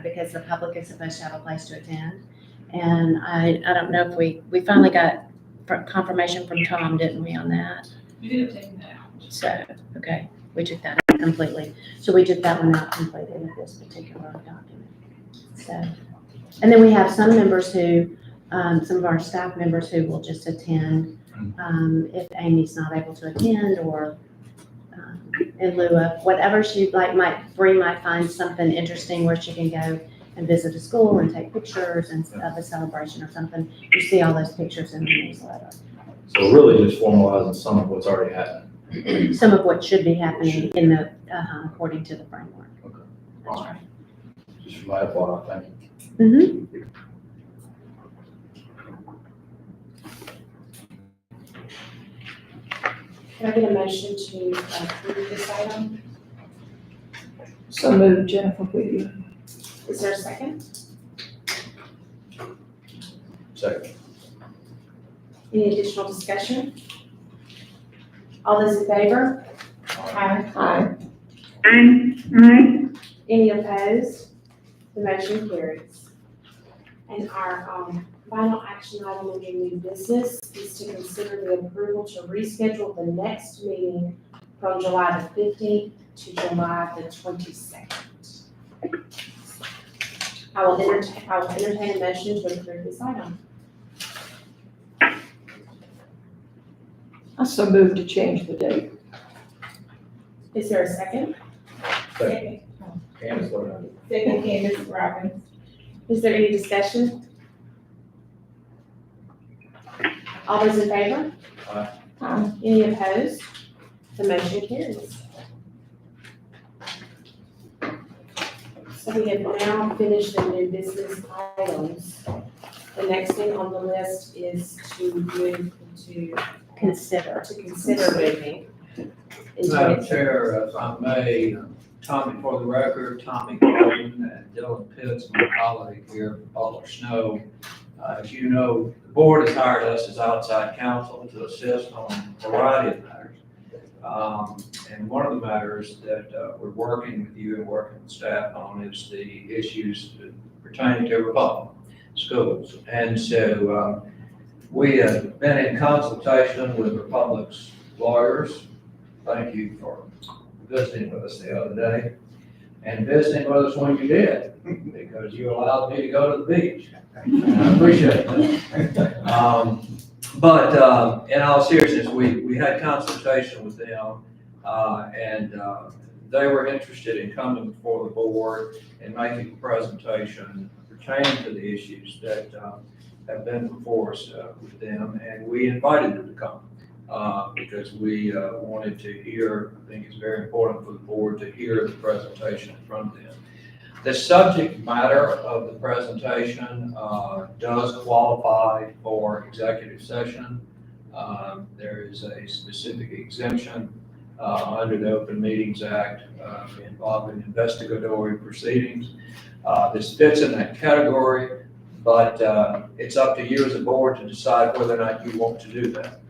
because the public is supposed to have a place to attend. And I don't know if we finally got confirmation from Tom, didn't we, on that? You did have taken that out. So, okay, we took that out completely. So we took that one out completely with this particular document. So, and then we have some members who, some of our staff members who will just attend if Amy's not able to attend, or in lieu of whatever she might find something interesting where she can go and visit a school and take pictures and of a celebration or something. You see all those pictures in the newsletter. So really just formalizing some of what's already happened. Some of what should be happening in the, according to the framework. Okay. That's right. Just for my FYI, thank you. Mm-hmm. Can I get a motion to approve this item? So moved, Jennifer Whittier. Is there a second? Second. Any additional discussion? All those in favor? Aye. Aye. Aye. Any opposed? The motion carries. And our final action item under new business is to consider the approval to reschedule the next meeting from July the 15th to July the 22nd. I will entertain a motion to approve this item. I so moved to change the date. Is there a second? Second. Candace, what about it? Second, Candace Robbins. Is there any discussion? All those in favor? Aye. Any opposed? The motion carries. So we have now finished the new business items. The next thing on the list is to move to consider moving. Madam Chair, if I may, Tommy, for the record, Tommy Golden and Dylan Pitts, my colleague here from Butler Snow. As you know, the board has hired us as outside counsel to assist on a variety of matters. And one of the matters that we're working with you and working with staff on is the issues pertaining to Republic schools. And so we have been in consultation with Republic's lawyers. Thank you for visiting with us the other day and visiting with us when you did, because you allowed me to go to the beach. And I appreciate that. But in all seriousness, we had consultation with them, and they were interested in coming before the board and making a presentation pertaining to the issues that have been before us with them, and we invited them to come. Because we wanted to hear, I think it's very important for the board to hear the presentation from them. The subject matter of the presentation does qualify for executive session. There is a specific exemption under the Open Meetings Act involving investigatory proceedings. This fits in that category, but it's up to you as a board to decide whether or not you want to do that.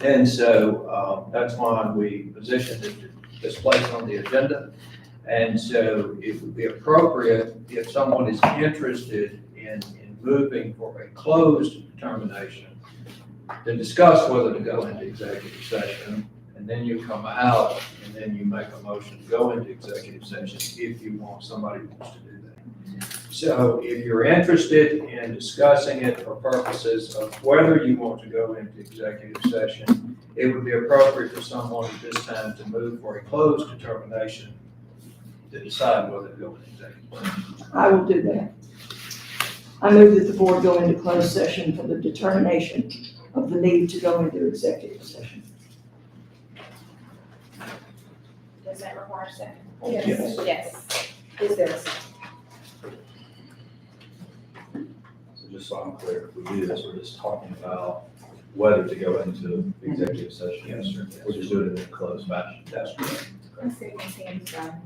And so that's why we positioned it this place on the agenda. And so it would be appropriate if someone is interested in moving for a closed determination to discuss whether to go into executive session, and then you come out and then you make a motion to go into executive session if you want, somebody wants to do that. So if you're interested in discussing it for purposes of whether you want to go into executive session, it would be appropriate for someone at this time to move for a closed determination to decide whether to go into executive session. I will do that. I move that the board go into closed session for the determination of the need to go into executive session. Does that require a second? Yes. Yes. Is there a second? So just so I'm clear, if we do this, we're just talking about whether to go into executive session. Yes, sir. We're just doing it in a closed fashion. That's correct. Let's see if Sam's done.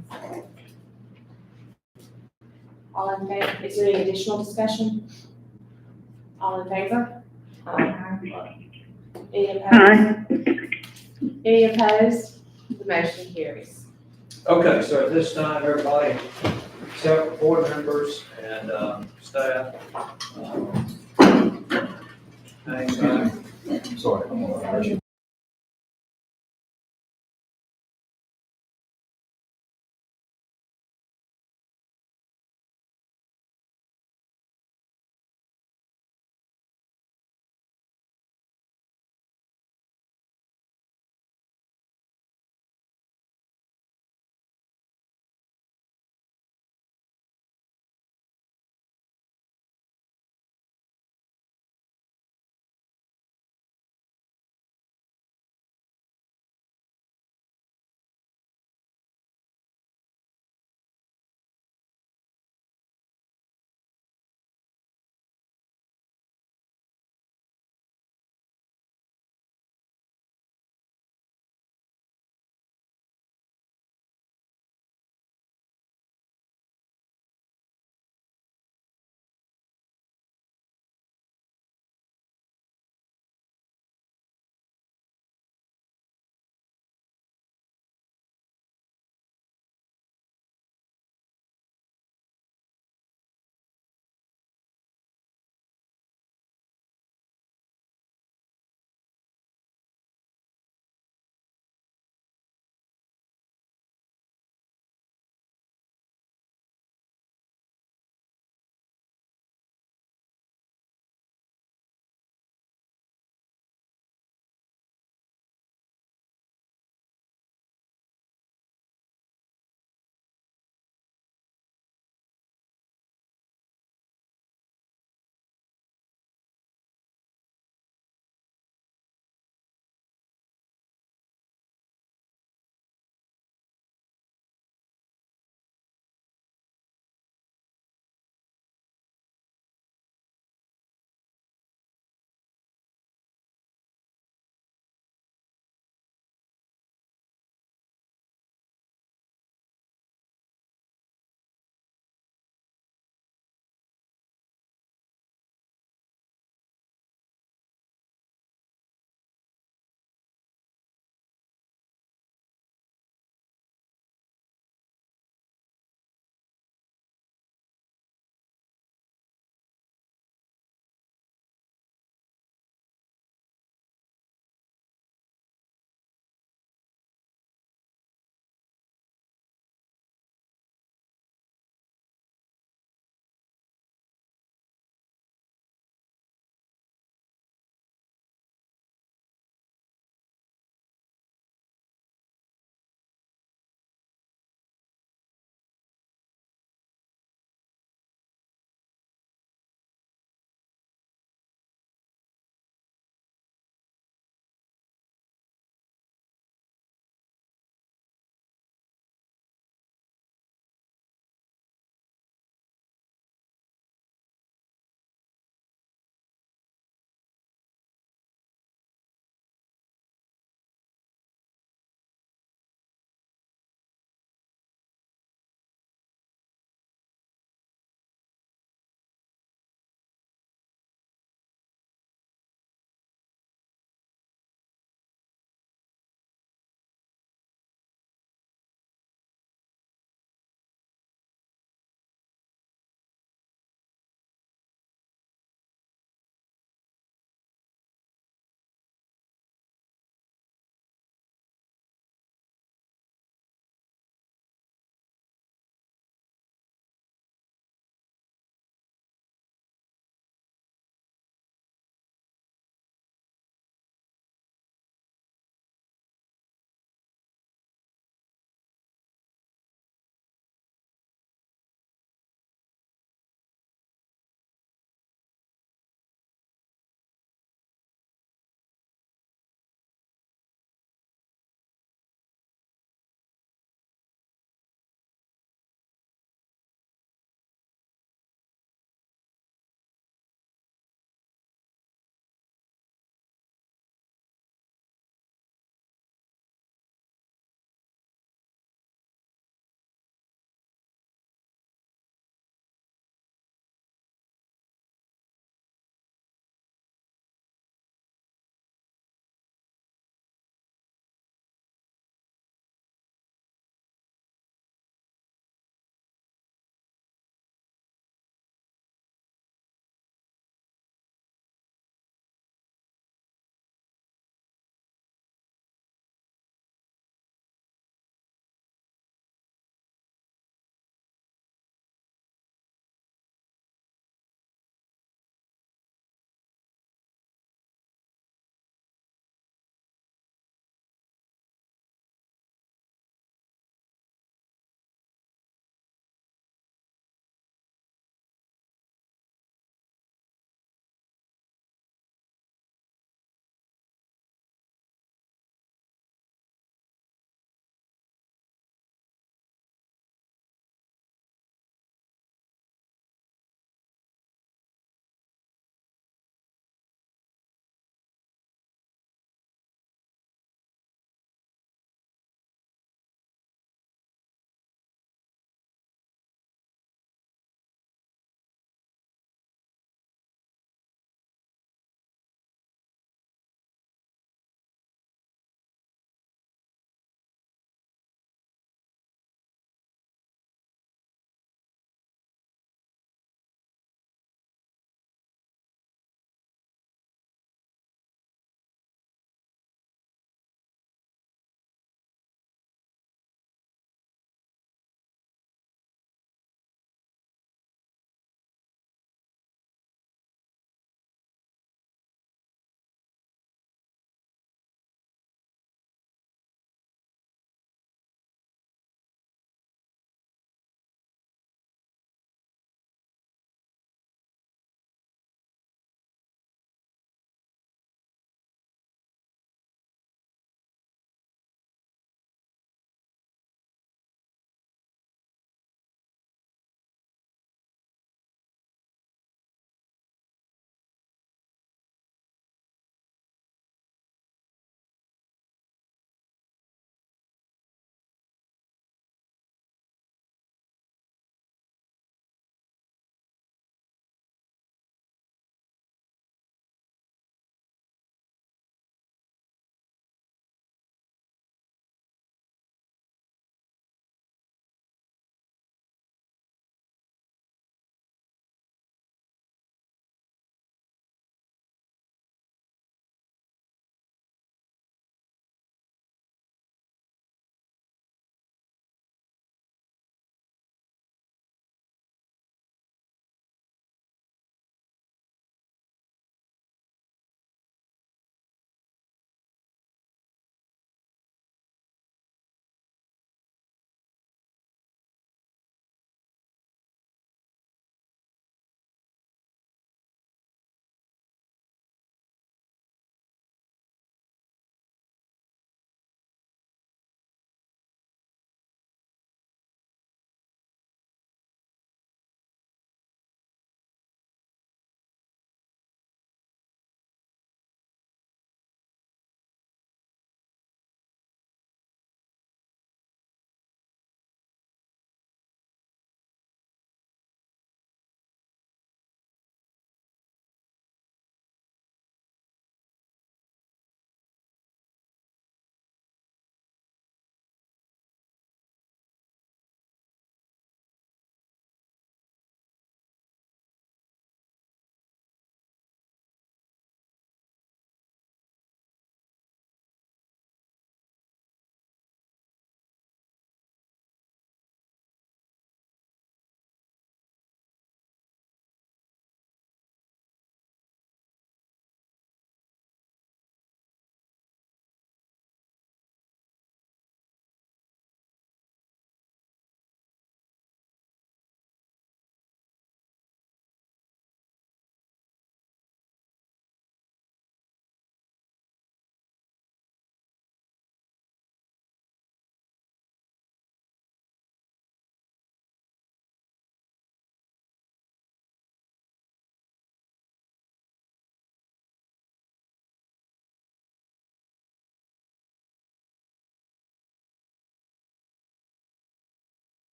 All in favor, is there any additional discussion? All in favor? Any opposed? Aye. Any opposed? The motion carries. Okay, so at this time, everybody, except for board members and staff, hang back. Sorry.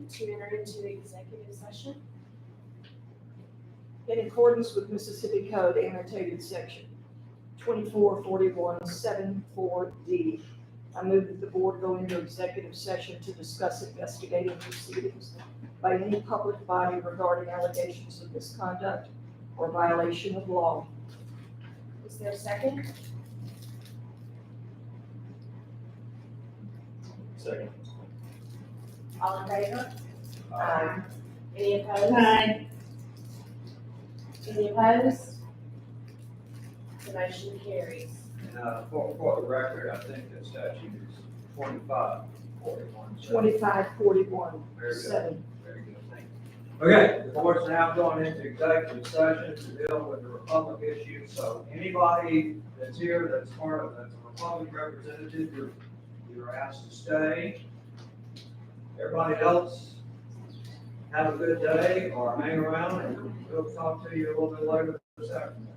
To enter into executive session. In accordance with Mississippi Code annotated section 244174D, I move that the board go into executive session to discuss investigative proceedings by any public body regarding allegations of misconduct or violation of law. Is there a second? Second. All in favor? Aye. Any opposed? Aye. Any opposed? The motion carries. And, for the record, I think the statute is 2541. 2541, Very good. 7. Very good, thank you. Okay, the board's now going into executive session to deal with the Republic issue. So anybody that's here that's that's a Republic representative, you're asked to stay. Everybody else, have a good day or hang around and we'll talk to you a little bit later this afternoon.